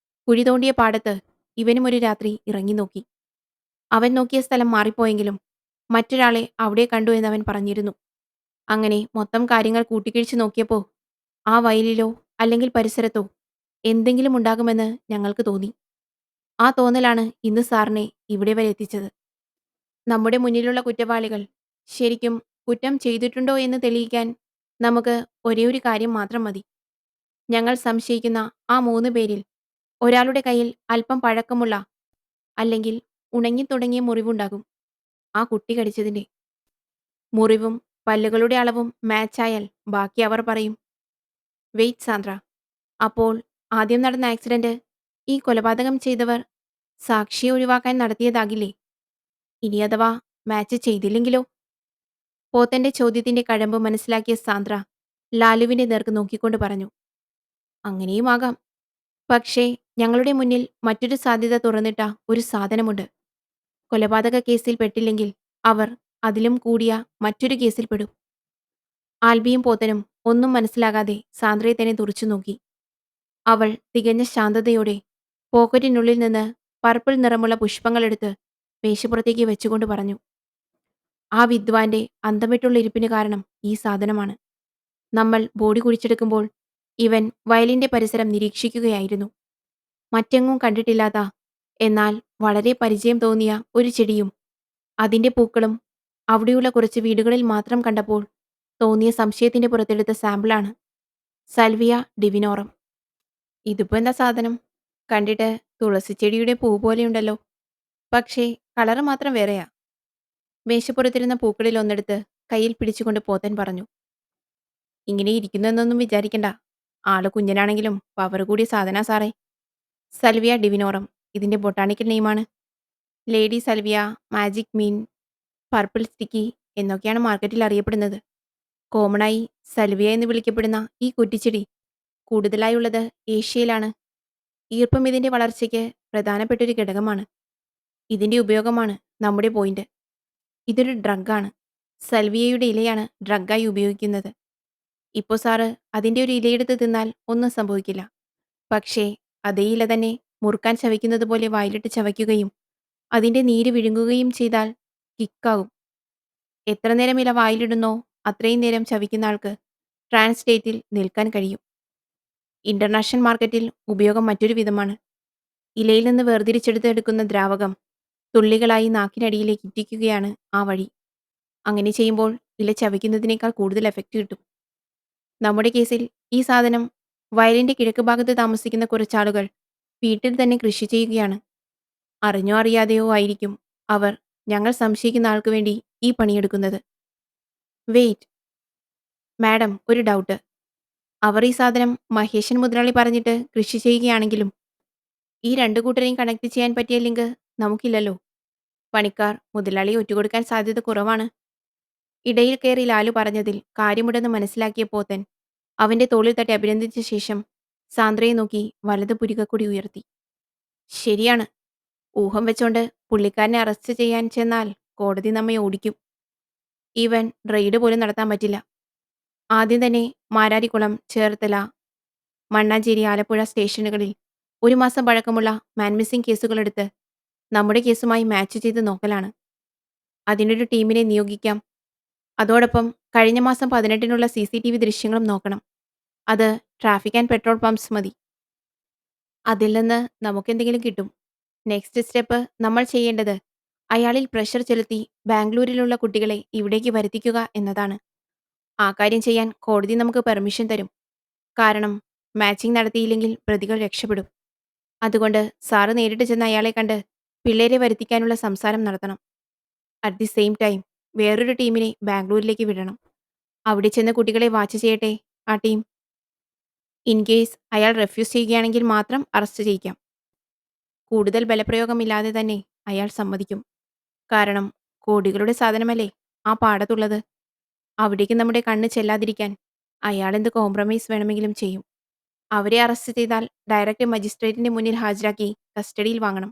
കുഴി തോണ്ടിയ പാടത്ത് ഇവനും ഒരു രാത്രി ഇറങ്ങി നോക്കി. അവൻ നോക്കിയ സ്ഥലം മാറിപ്പോയെങ്കിലും മറ്റൊരാളെ അവിടെ കണ്ടു എന്നവൻ പറഞ്ഞിരുന്നു. അങ്ങനെ മൊത്തം കാര്യങ്ങൾ കൂട്ടിക്കിഴിച്ചു നോക്കിയപ്പോ ആ വയലിലോ അല്ലെങ്കിൽ പരിസരത്തോ എന്തെങ്കിലും ഉണ്ടാകുമെന്ന് ഞങ്ങൾക്ക് തോന്നി. ആ തോന്നലാണ് ഇന്ന് സാറിനെ ഇവിടെ വരെ എത്തിച്ചത്. നമ്മുടെ മുന്നിലുള്ള കുറ്റവാളികൾ ശരിക്കും കുറ്റം ചെയ്തിട്ടുണ്ടോ എന്ന് തെളിയിക്കാൻ നമുക്ക് ഒരേയൊരു കാര്യം മാത്രം മതി. ഞങ്ങൾ സംശയിക്കുന്ന ആ 3 പേരിൽ ഒരാളുടെ കയ്യിൽ അല്പം പഴക്കമുള്ള അല്ലെങ്കിൽ ഉണങ്ങിത്തുടങ്ങിയ മുറിവുണ്ടാകും. ആ കുട്ടി കടിച്ചതിന്റെ. മുറിവും പല്ലുകളുടെ അളവും മാച്ചായാൽ ബാക്കി അവർ പറയും. വെയിറ്റ് സാന്ദ്ര. അപ്പോൾ ആദ്യം നടന്ന ആക്സിഡന്റ് ഈ കൊലപാതകം ചെയ്തവർ സാക്ഷിയെ ഒഴിവാക്കാൻ നടത്തിയതാകില്ലേ? ഇനി അഥവാ മാച്ച് ചെയ്തില്ലെങ്കിലോ? പോത്തന്റെ ചോദ്യത്തിന്റെ കഴമ്പ് മനസ്സിലാക്കിയ സാന്ദ്ര ലാലുവിന്റെ നേർക്ക് നോക്കിക്കൊണ്ട് പറഞ്ഞു. അങ്ങനെയും ആകാം. പക്ഷേ ഞങ്ങളുടെ മുന്നിൽ മറ്റൊരു സാധ്യത തുറന്നിട്ട ഒരു സാധനമുണ്ട്. കൊലപാതക കേസിൽ പെട്ടില്ലെങ്കിൽ അവർ അതിലും കൂടിയ മറ്റൊരു കേസിൽ പെടും. ആൽബിയും പോത്തനും ഒന്നും മനസ്സിലാകാതെ സാന്ദ്രയെ തന്നെ തുറിച്ചു നോക്കി. അവൾ തികഞ്ഞ ശാന്തതയോടെ പോക്കറ്റിനുള്ളിൽ നിന്ന് പർപ്പിൾ നിറമുള്ള പുഷ്പങ്ങളെടുത്ത് മേശപ്പുറത്തേക്ക് വെച്ചുകൊണ്ട് പറഞ്ഞു. ആ വിദ്വാന്റെ അന്തംവിട്ടുള്ള ഇരിപ്പിന് കാരണം ഈ സാധനമാണ്. നമ്മൾ ബോഡി കുഴിച്ചെടുക്കുമ്പോൾ ഇവൻ വയലിന്റെ പരിസരം നിരീക്ഷിക്കുകയായിരുന്നു. മറ്റെങ്ങും കണ്ടിട്ടില്ലാത്ത, എന്നാൽ വളരെ പരിചയം തോന്നിയ ഒരു ചെടിയും അതിന്റെ പൂക്കളും അവിടെയുള്ള കുറച്ച് വീടുകളിൽ മാത്രം കണ്ടപ്പോൾ തോന്നിയ സംശയത്തിന്റെ പുറത്തെടുത്ത സാമ്പിളാണ് സൽവിയ ഡിവിനോറം. ഇതിപ്പോ എന്താ സാധനം? കണ്ടിട്ട് തുളസിച്ചെടിയുടെ പൂ പോലെയുണ്ടല്ലോ. പക്ഷേ കളറ് മാത്രം വേറെയാ. മേശപ്പുറത്തിരുന്ന പൂക്കളിൽ ഒന്നെടുത്ത് കയ്യിൽ പിടിച്ചുകൊണ്ട് പോത്തൻ പറഞ്ഞു. ഇങ്ങനെ ഇരിക്കുന്നെന്നൊന്നും വിചാരിക്കണ്ട. ആള് കുഞ്ഞനാണെങ്കിലും പവർ കൂടിയ സാധനാ സാറേ. സൽവിയ ഡിവിനോറം ഇതിന്റെ ബൊട്ടാണിക്കൽ നെയിമാണ്. ലേഡി സൽവിയ, മാജിക് മീൻ, പർപ്പിൾ സ്റ്റിക്കി എന്നൊക്കെയാണ് മാർക്കറ്റിൽ അറിയപ്പെടുന്നത്. കോമണായി സൽവിയ എന്ന് വിളിക്കപ്പെടുന്ന ഈ കുറ്റിച്ചെടി കൂടുതലായുള്ളത് ഏഷ്യയിലാണ്. ഈർപ്പം ഇതിന്റെ വളർച്ചയ്ക്ക് പ്രധാനപ്പെട്ടൊരു ഘടകമാണ്. ഇതിന്റെ ഉപയോഗമാണ് നമ്മുടെ പോയിന്റ്. ഇതൊരു ഡ്രഗാണ്. സൽവിയയുടെ ഇലയാണ് ഡ്രഗായി ഉപയോഗിക്കുന്നത്. ഇപ്പോ സാറ് അതിന്റെ ഒരു ഇലയെടുത്ത് തിന്നാൽ ഒന്നും സംഭവിക്കില്ല. പക്ഷേ അതേ ഇല തന്നെ മുറുക്കാൻ ചവയ്ക്കുന്നത് പോലെ വായിലിട്ട് ചവയ്ക്കുകയും അതിന്റെ നീര് വിഴുങ്ങുകയും ചെയ്താൽ കിക്കാവും. എത്ര നേരം ഇല വായിലിടുന്നോ അത്രയും നേരം ചവിക്കുന്ന ആൾക്ക് ട്രാൻസ് സ്റ്റേറ്റിൽ നിൽക്കാൻ കഴിയും. ഇന്റർനാഷണൽ മാർക്കറ്റിൽ ഉപയോഗം മറ്റൊരു വിധമാണ്. ഇലയിൽ നിന്ന് വേർതിരിച്ചെടുത്ത് എടുക്കുന്ന ദ്രാവകം തുള്ളികളായി നാക്കിനടിയിലേക്ക് ഇറ്റിക്കുകയാണ് ആ വഴി. അങ്ങനെ ചെയ്യുമ്പോൾ ഇല ചവയ്ക്കുന്നതിനേക്കാൾ കൂടുതൽ എഫക്റ്റ് കിട്ടും. നമ്മുടെ കേസിൽ ഈ സാധനം വയലിന്റെ കിഴക്ക് ഭാഗത്ത് താമസിക്കുന്ന കുറച്ചാളുകൾ വീട്ടിൽ തന്നെ കൃഷി ചെയ്യുകയാണ്. അറിഞ്ഞോ അറിയാതെയോ ആയിരിക്കും അവർ ഞങ്ങൾ സംശയിക്കുന്ന ആൾക്ക് വേണ്ടി ഈ പണിയെടുക്കുന്നത്. വെയിറ്റ് മാഡം, ഒരു ഡൗട്ട്. അവർ ഈ സാധനം മഹേശൻ മുതലാളി പറഞ്ഞിട്ട് കൃഷി ചെയ്യുകയാണെങ്കിലും ഈ രണ്ടു കൂട്ടരെയും കണക്ട് ചെയ്യാൻ പറ്റിയ ലിങ്ക് നമുക്കില്ലല്ലോ. പണിക്കാർ മുതലാളിയെ ഒറ്റുകൊടുക്കാൻ സാധ്യത കുറവാണ്. ഇടയിൽ കയറി ലാലു പറഞ്ഞതിൽ കാര്യമുണ്ടെന്ന് മനസ്സിലാക്കിയ പോത്തൻ അവന്റെ തോളിൽ തട്ടി അഭിനന്ദിച്ച ശേഷം സാന്ദ്രയെ നോക്കി വലത് പുരികക്കൊടി ഉയർത്തി. ശരിയാണ്. ഊഹം വെച്ചോണ്ട് പുള്ളിക്കാരനെ അറസ്റ്റ് ചെയ്യാൻ ചെന്നാൽ കോടതി നമ്മെ ഓടിക്കും. ഈവൻ റെയ്ഡ് പോലും നടത്താൻ പറ്റില്ല. ആദ്യം തന്നെ മാരാരിക്കുളം, ചേർത്തല, മണ്ണാഞ്ചേരി, ആലപ്പുഴ സ്റ്റേഷനുകളിൽ 1 മാസം പഴക്കമുള്ള മാൻ മിസ്സിംഗ് കേസുകളെടുത്ത് നമ്മുടെ കേസുമായി മാച്ച് ചെയ്ത് നോക്കലാണ്. അതിനൊരു ടീമിനെ നിയോഗിക്കാം. അതോടൊപ്പം കഴിഞ്ഞ മാസം 18-നുള്ള CCTV ദൃശ്യങ്ങളും നോക്കണം. അത് ട്രാഫിക് ആൻഡ് പെട്രോൾ പമ്പ്സ് മതി. അതിൽ നിന്ന് നമുക്കെന്തെങ്കിലും കിട്ടും. നെക്സ്റ്റ് സ്റ്റെപ്പ് നമ്മൾ ചെയ്യേണ്ടത് അയാളിൽ പ്രഷർ ചെലുത്തി ബാംഗ്ലൂരിലുള്ള കുട്ടികളെ ഇവിടേക്ക് വരുത്തിക്കുക എന്നതാണ്. ആ കാര്യം ചെയ്യാൻ കോടതി നമുക്ക് പെർമിഷൻ തരും. കാരണം മാച്ചിങ് നടത്തിയില്ലെങ്കിൽ പ്രതികൾ രക്ഷപ്പെടും. അതുകൊണ്ട് സാറ് നേരിട്ട് ചെന്ന് അയാളെ കണ്ട് പിള്ളേരെ വരുത്തിക്കാനുള്ള സംസാരം നടത്തണം. അറ്റ് ദി സെയിം ടൈം വേറൊരു ടീമിനെ ബാംഗ്ലൂരിലേക്ക് വിടണം. അവിടെ ചെന്ന് കുട്ടികളെ വാച്ച് ചെയ്യട്ടെ ആ ടീം. ഇൻ കേസ് അയാൾ റെഫ്യൂസ് ചെയ്യുകയാണെങ്കിൽ മാത്രം അറസ്റ്റ് ചെയ്യിക്കാം. കൂടുതൽ ബലപ്രയോഗമില്ലാതെ തന്നെ അയാൾ സമ്മതിക്കും. കാരണം കോടികളുടെ സാധനമല്ലേ ആ പാടത്തുള്ളത്. അവിടേക്ക് നമ്മുടെ കണ്ണ് ചെല്ലാതിരിക്കാൻ അയാൾ എന്ത് കോംപ്രമൈസ് വേണമെങ്കിലും ചെയ്യും. അവരെ അറസ്റ്റ് ചെയ്താൽ ഡയറക്റ്റ് മജിസ്ട്രേറ്റിന്റെ മുന്നിൽ ഹാജരാക്കി കസ്റ്റഡിയിൽ വാങ്ങണം.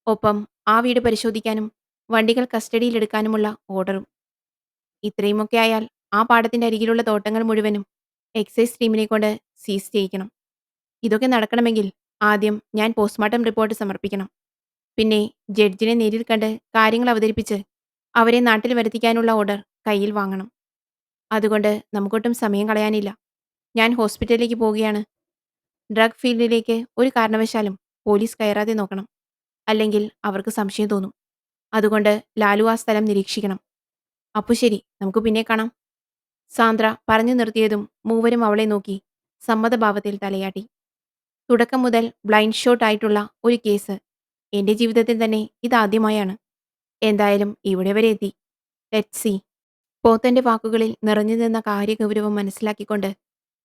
ഒപ്പം ആ വീട് പരിശോധിക്കാനും വണ്ടികൾ കസ്റ്റഡിയിലെടുക്കാനുമുള്ള ഓർഡറും. ഇത്രയുമൊക്കെ ആയാൽ ആ പാടത്തിന്റെ അരികിലുള്ള തോട്ടങ്ങൾ മുഴുവനും എക്സൈസ് ടീമിനെ കൊണ്ട് സീസ് ചെയ്യിക്കണം. ഇതൊക്കെ നടക്കണമെങ്കിൽ ആദ്യം ഞാൻ പോസ്റ്റ്മോർട്ടം റിപ്പോർട്ട് സമർപ്പിക്കണം. പിന്നെ ജഡ്ജിനെ നേരിൽ കണ്ട് കാര്യങ്ങൾ അവതരിപ്പിച്ച് അവരെ നാട്ടിൽ വരുത്തിക്കാനുള്ള ഓർഡർ കയ്യിൽ വാങ്ങണം. അതുകൊണ്ട് നമുക്കൊട്ടും സമയം കളയാനില്ല. ഞാൻ ഹോസ്പിറ്റലിലേക്ക് പോവുകയാണ്. ഡ്രഗ് ഫീൽഡിലേക്ക് ഒരു കാരണവശാലും പോലീസ് കയറാതെ നോക്കണം. അല്ലെങ്കിൽ അവർക്ക് സംശയം തോന്നും. അതുകൊണ്ട് ലാലു ആ സ്ഥലം നിരീക്ഷിക്കണം. അപ്പു ശരി, നമുക്ക് പിന്നെ കാണാം. സാന്ദ്ര പറഞ്ഞു നിർത്തിയതും മൂവരും അവളെ നോക്കി സമ്മതഭാവത്തിൽ തലയാട്ടി. തുടക്കം മുതൽ ബ്ലൈൻഡ് ഷോട്ട് ആയിട്ടുള്ള ഒരു കേസ് എന്റെ ജീവിതത്തിൽ തന്നെ ഇതാദ്യമായാണ്. എന്തായാലും ഇവിടെ വരെ എത്തി. Let's see. പോത്തന്റെ വാക്കുകളിൽ നിറഞ്ഞു നിന്ന കാര്യഗൗരവം മനസ്സിലാക്കിക്കൊണ്ട്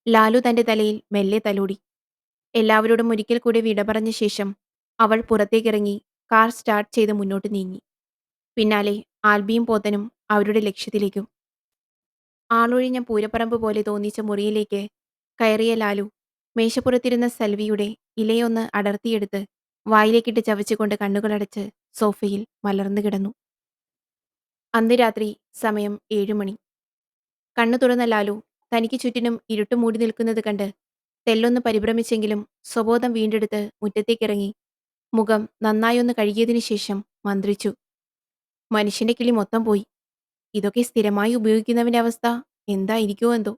ലാലു തന്റെ തലയിൽ മെല്ലെ തലോടി. എല്ലാവരോടും ഒരിക്കൽ കൂടി വിട പറഞ്ഞ ശേഷം അവൾ പുറത്തേക്കിറങ്ങി കാർ സ്റ്റാർട്ട് ചെയ്ത് മുന്നോട്ട് നീങ്ങി. പിന്നാലെ ആൽബിയും പോത്തനും അവരുടെ ലക്ഷ്യത്തിലേക്കും. ആളൊഴിഞ്ഞ പൂരപ്പറമ്പ് പോലെ തോന്നിച്ച മുറിയിലേക്ക് കയറിയ ലാലു മേശപ്പുറത്തിരുന്ന സൽവിയുടെ ഇലയൊന്ന് അടർത്തിയെടുത്ത് വായിലേക്കിട്ട് ചവച്ചുകൊണ്ട് കണ്ണുകളടച്ച് സോഫയിൽ മലർന്നു കിടന്നു. അന്ന് രാത്രി സമയം 7 മണി. കണ്ണു തുറന്ന ലാലു തനിക്ക് ചുറ്റിനും ഇരുട്ട് മൂടി നിൽക്കുന്നത് കണ്ട് തെല്ലൊന്ന് പരിഭ്രമിച്ചെങ്കിലും സ്വബോധം വീണ്ടെടുത്ത് മുറ്റത്തേക്കിറങ്ങി മുഖം നന്നായൊന്ന് കഴുകിയതിനു ശേഷം മന്ത്രിച്ചു. മനുഷ്യന്റെ കിളി മൊത്തം പോയി. ഇതൊക്കെ സ്ഥിരമായി ഉപയോഗിക്കുന്നവന്റെ അവസ്ഥ എന്തായിരിക്കുമോ എന്തോ.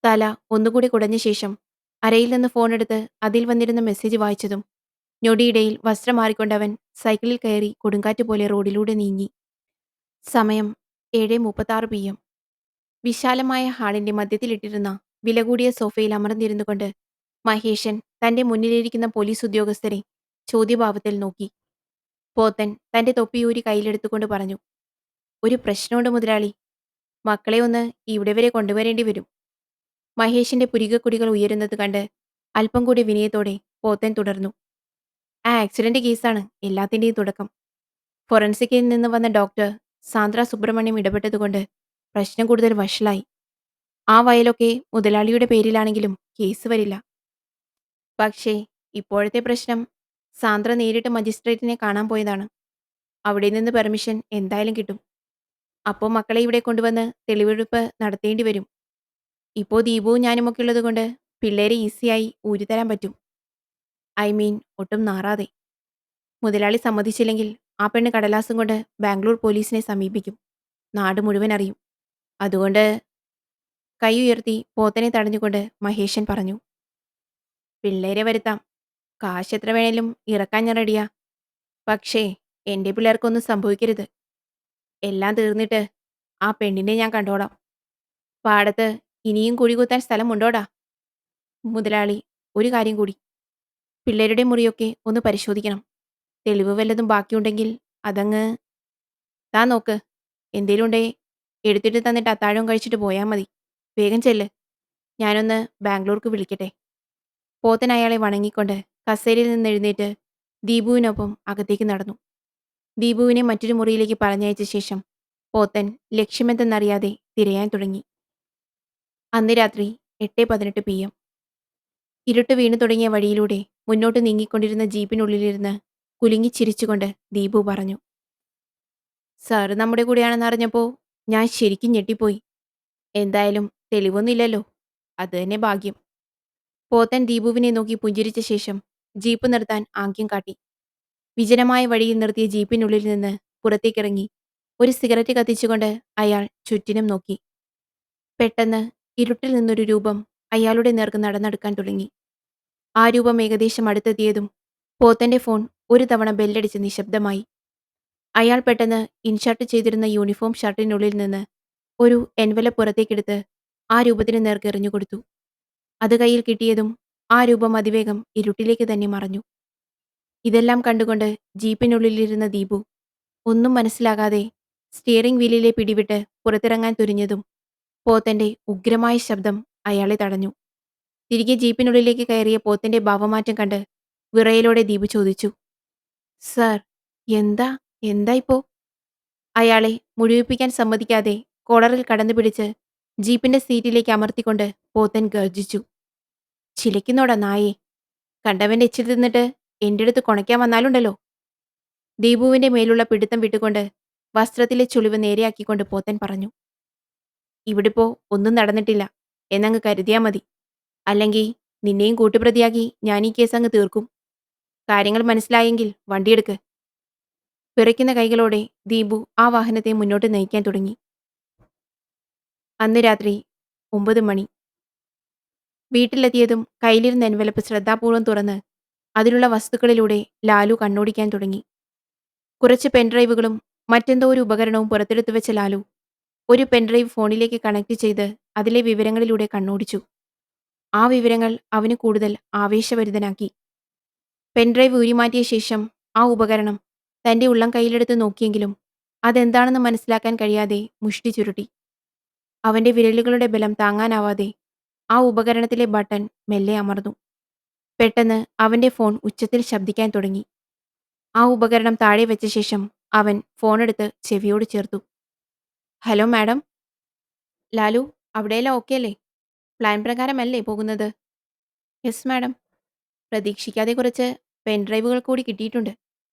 തല ഒന്നുകൂടി കുടഞ്ഞ ശേഷം അരയിൽ നിന്ന് ഫോണെടുത്ത് അതിൽ വന്നിരുന്ന മെസ്സേജ് വായിച്ചതും ഞൊടിയിടയിൽ വസ്ത്രം മാറിക്കൊണ്ടവൻ സൈക്കിളിൽ കയറി കൊടുങ്കാറ്റ് പോലെ റോഡിലൂടെ നീങ്ങി. സമയം 7:36 PM. വിശാലമായ ഹാളിന്റെ മധ്യത്തിലിട്ടിരുന്ന വില കൂടിയ സോഫയിൽ അമർന്നിരുന്നു കൊണ്ട് മഹേഷൻ തന്റെ മുന്നിലിരിക്കുന്ന പോലീസ് ഉദ്യോഗസ്ഥരെ ചോദ്യഭാവത്തിൽ നോക്കി. പോത്തൻ തന്റെ തൊപ്പിയൂരി കയ്യിലെടുത്തുകൊണ്ട് പറഞ്ഞു: ഒരു പ്രശ്നമുണ്ട് മുതലാളി. മക്കളെ ഒന്ന് ഇവിടെ വരെ കൊണ്ടുവരേണ്ടി വരും. മഹേഷിന്റെ പുരികക്കുടികൾ ഉയരുന്നത് കണ്ട് അല്പം കൂടി വിനയത്തോടെ പോത്തൻ തുടർന്നു. ആ ആക്സിഡന്റ് കേസാണ് എല്ലാത്തിന്റെയും തുടക്കം. ഫോറൻസിക്കിൽ നിന്ന് വന്ന ഡോക്ടർ സാന്ദ്ര സുബ്രഹ്മണ്യം ഇടപെട്ടതുകൊണ്ട് പ്രശ്നം കൂടുതൽ വഷളായി. ആ വയലൊക്കെ മുതലാളിയുടെ പേരിലാണെങ്കിലും കേസ് വരില്ല. പക്ഷേ ഇപ്പോഴത്തെ പ്രശ്നം സാന്ദ്ര നേരിട്ട് മജിസ്ട്രേറ്റിനെ കാണാൻ പോയതാണ്. അവിടെ നിന്ന് പെർമിഷൻ എന്തായാലും കിട്ടും. അപ്പോൾ മക്കളെ ഇവിടെ കൊണ്ടുവന്ന് തെളിവെടുപ്പ് നടത്തേണ്ടി വരും. ഇപ്പോൾ ദീപുവും ഞാനുമൊക്കെ ഉള്ളതുകൊണ്ട് പിള്ളേരെ ഈസിയായി ഊരിത്തരാൻ പറ്റും. ഐ മീൻ ഒട്ടും നാറാതെ. മുതലാളി സമ്മതിച്ചില്ലെങ്കിൽ ആ പെണ്ണ് കടലാസും കൊണ്ട് ബാംഗ്ലൂർ പോലീസിനെ സമീപിക്കും. നാട് മുഴുവൻ അറിയും. അതുകൊണ്ട് കൈ ഉയർത്തി പോത്തനെ തടഞ്ഞുകൊണ്ട് മഹേഷൻ പറഞ്ഞു: പിള്ളേരെ വരുത്താം. കാശ് എത്ര വേണേലും ഇറക്കാൻ ഞാൻ റെഡിയാ. പക്ഷേ എന്റെ പിള്ളേർക്കൊന്നും സംഭവിക്കരുത്. എല്ലാം തീർന്നിട്ട് ആ പെണ്ണിനെ ഞാൻ കണ്ടോളാം. പാടത്ത് ഇനിയും കുഴികുത്താൻ സ്ഥലമുണ്ടോടാ? മുതലാളി, ഒരു കാര്യം കൂടി. പിള്ളേരുടെ മുറിയൊക്കെ ഒന്ന് പരിശോധിക്കണം. തെളിവ് വല്ലതും ബാക്കിയുണ്ടെങ്കിൽ അതങ്ങ് താ നോക്ക്. എന്തേലും ഉണ്ടേ എടുത്തിട്ട് തന്നിട്ട് അത്താഴം കഴിച്ചിട്ട് പോയാൽ മതി. വേഗം ചെല്ല്. ഞാനൊന്ന് ബാംഗ്ലൂർക്ക് വിളിക്കട്ടെ. പോത്തൻ അയാളെ വണങ്ങിക്കൊണ്ട് കസേരയിൽ നിന്ന് എഴുന്നേറ്റ് ദീപുവിനൊപ്പം അകത്തേക്ക് നടന്നു. ദീപുവിനെ മറ്റൊരു മുറിയിലേക്ക് പറഞ്ഞയച്ച ശേഷം പോത്തൻ ലക്ഷ്യമെന്തെന്നറിയാതെ തിരയാൻ തുടങ്ങി. അന്ന് രാത്രി 8:18 PM. ഇരുട്ട് വീണു തുടങ്ങിയ വഴിയിലൂടെ മുന്നോട്ട് നീങ്ങിക്കൊണ്ടിരുന്ന ജീപ്പിനുള്ളിലിരുന്ന് കുലുങ്ങി ചിരിച്ചുകൊണ്ട് ദീപു പറഞ്ഞു: സാറ് നമ്മുടെ കൂടെയാണെന്നറിഞ്ഞപ്പോൾ ഞാൻ ശരിക്കും ഞെട്ടിപ്പോയി. എന്തായാലും തെളിവൊന്നുമില്ലല്ലോ, അത് തന്നെ ഭാഗ്യം. പോത്തൻ ദീപുവിനെ നോക്കി പുഞ്ചിരിച്ച ശേഷം ജീപ്പ് നിർത്താൻ ആംഗ്യം കാട്ടി. വിജനമായ വഴിയിൽ നിർത്തിയ ജീപ്പിനുള്ളിൽ നിന്ന് പുറത്തേക്കിറങ്ങി ഒരു സിഗരറ്റ് കത്തിച്ചുകൊണ്ട് അയാൾ ചുറ്റിനും നോക്കി. പെട്ടെന്ന് ഇരുട്ടിൽ നിന്നൊരു രൂപം അയാളുടെ നേർക്ക് നടന്നെടുക്കാൻ തുടങ്ങി. ആ രൂപം ഏകദേശം അടുത്തെത്തിയതും പോത്തന്റെ ഫോൺ ഒരു തവണ ബെല്ലടിച്ച് നിശബ്ദമായി. അയാൾ പെട്ടെന്ന് ഇൻഷർട്ട് ചെയ്തിരുന്ന യൂണിഫോം ഷർട്ടിനുള്ളിൽ നിന്ന് ഒരു എൻവലപ്പ് പുറത്തേക്കെടുത്ത് ആ രൂപത്തിന് നേർക്ക് എറിഞ്ഞുകൊടുത്തു. അത് കയ്യിൽ കിട്ടിയതും ആ രൂപം അതിവേഗം ഇരുട്ടിലേക്ക് തന്നെ മറഞ്ഞു. ഇതെല്ലാം കണ്ടുകൊണ്ട് ജീപ്പിനുള്ളിലിരുന്ന ദീപു ഒന്നും മനസ്സിലാകാതെ സ്റ്റിയറിംഗ് വീലിലെ പിടിവിട്ട് പുറത്തിറങ്ങാൻ തുനിഞ്ഞതും പോത്തന്റെ ഉഗ്രമായ ശബ്ദം അയാളെ തടഞ്ഞു. തിരികെ ജീപ്പിനുള്ളിലേക്ക് കയറിയ പോത്തന്റെ ഭാവമാറ്റം കണ്ട് വിറയലോടെ ദീപു ചോദിച്ചു: സാർ, എന്താ എന്താ ഇപ്പോ? അയാളെ മുഴുവിപ്പിക്കാൻ സമ്മതിക്കാതെ കോളറിൽ കടന്നു പിടിച്ച് ജീപ്പിന്റെ സീറ്റിലേക്ക് അമർത്തിക്കൊണ്ട് പോത്തൻ ഗർജിച്ചു: ചിലയ്ക്കുന്നോടാ നായേ. കണ്ടവന്റെ എച്ചിൽ തിന്നിട്ട് എന്റെ അടുത്ത് കൊണയ്ക്കാൻ വന്നാലുണ്ടല്ലോ. ദീപുവിന്റെ മേലുള്ള പിടുത്തം വിട്ടുകൊണ്ട് വസ്ത്രത്തിലെ ചുളിവ് നേരെയാക്കിക്കൊണ്ട് പോത്തൻ പറഞ്ഞു: ഇവിടിപ്പോ ഒന്നും നടന്നിട്ടില്ല എന്നങ്ങ് കരുതിയാ മതി. അല്ലെങ്കിൽ നിന്നെയും കൂട്ടുപ്രതിയാക്കി ഞാൻ ഈ കേസ് അങ്ങ് തീർക്കും. കാര്യങ്ങൾ മനസ്സിലായെങ്കിൽ വണ്ടിയെടുക്ക്. വിറയ്ക്കുന്ന കൈകളോടെ ദീപു ആ വാഹനത്തെ മുന്നോട്ട് നയിക്കാൻ തുടങ്ങി. അന്ന് രാത്രി 9 മണി. വീട്ടിലെത്തിയതും കയ്യിലിരുന്ന എൻവലപ്പ് ശ്രദ്ധാപൂർവം തുറന്ന് അതിലുള്ള വസ്തുക്കളിലൂടെ ലാലു കണ്ണോടിക്കാൻ തുടങ്ങി. കുറച്ച് പെൻഡ്രൈവുകളും മറ്റെന്തോ ഒരു ഉപകരണവും പുറത്തെടുത്തു വെച്ച ലാലു ഒരു പെൻഡ്രൈവ് ഫോണിലേക്ക് കണക്ട് ചെയ്ത് അതിലെ വിവരങ്ങളിലൂടെ കണ്ണോടിച്ചു. ആ വിവരങ്ങൾ അവന് കൂടുതൽ ആവേശഭരിതനാക്കി. പെൻഡ്രൈവ് ഊരിമാറ്റിയ ശേഷം ആ ഉപകരണം തന്റെ ഉള്ളം കയ്യിലെടുത്ത് നോക്കിയെങ്കിലും അതെന്താണെന്ന് മനസ്സിലാക്കാൻ കഴിയാതെ മുഷ്ടി ചുരുട്ടി. അവന്റെ വിരലുകളുടെ ബലം താങ്ങാനാവാതെ ആ ഉപകരണത്തിലെ ബട്ടൺ മെല്ലെ അമർന്നു. പെട്ടെന്ന് അവന്റെ ഫോൺ ഉച്ചത്തിൽ ശബ്ദിക്കാൻ തുടങ്ങി. ആ ഉപകരണം താഴെ വെച്ച ശേഷം അവൻ ഫോണെടുത്ത് ചെവിയോട് ചേർത്തു. Hello madam. ലാലു, അവിടെയെല്ലാം ഓക്കെ അല്ലേ? പ്ലാൻ പ്രകാരമല്ലേ പോകുന്നത്? Yes madam. പ്രതീക്ഷിക്കാതെ കുറച്ച് പെൻഡ്രൈവുകൾ കൂടി കിട്ടിയിട്ടുണ്ട്.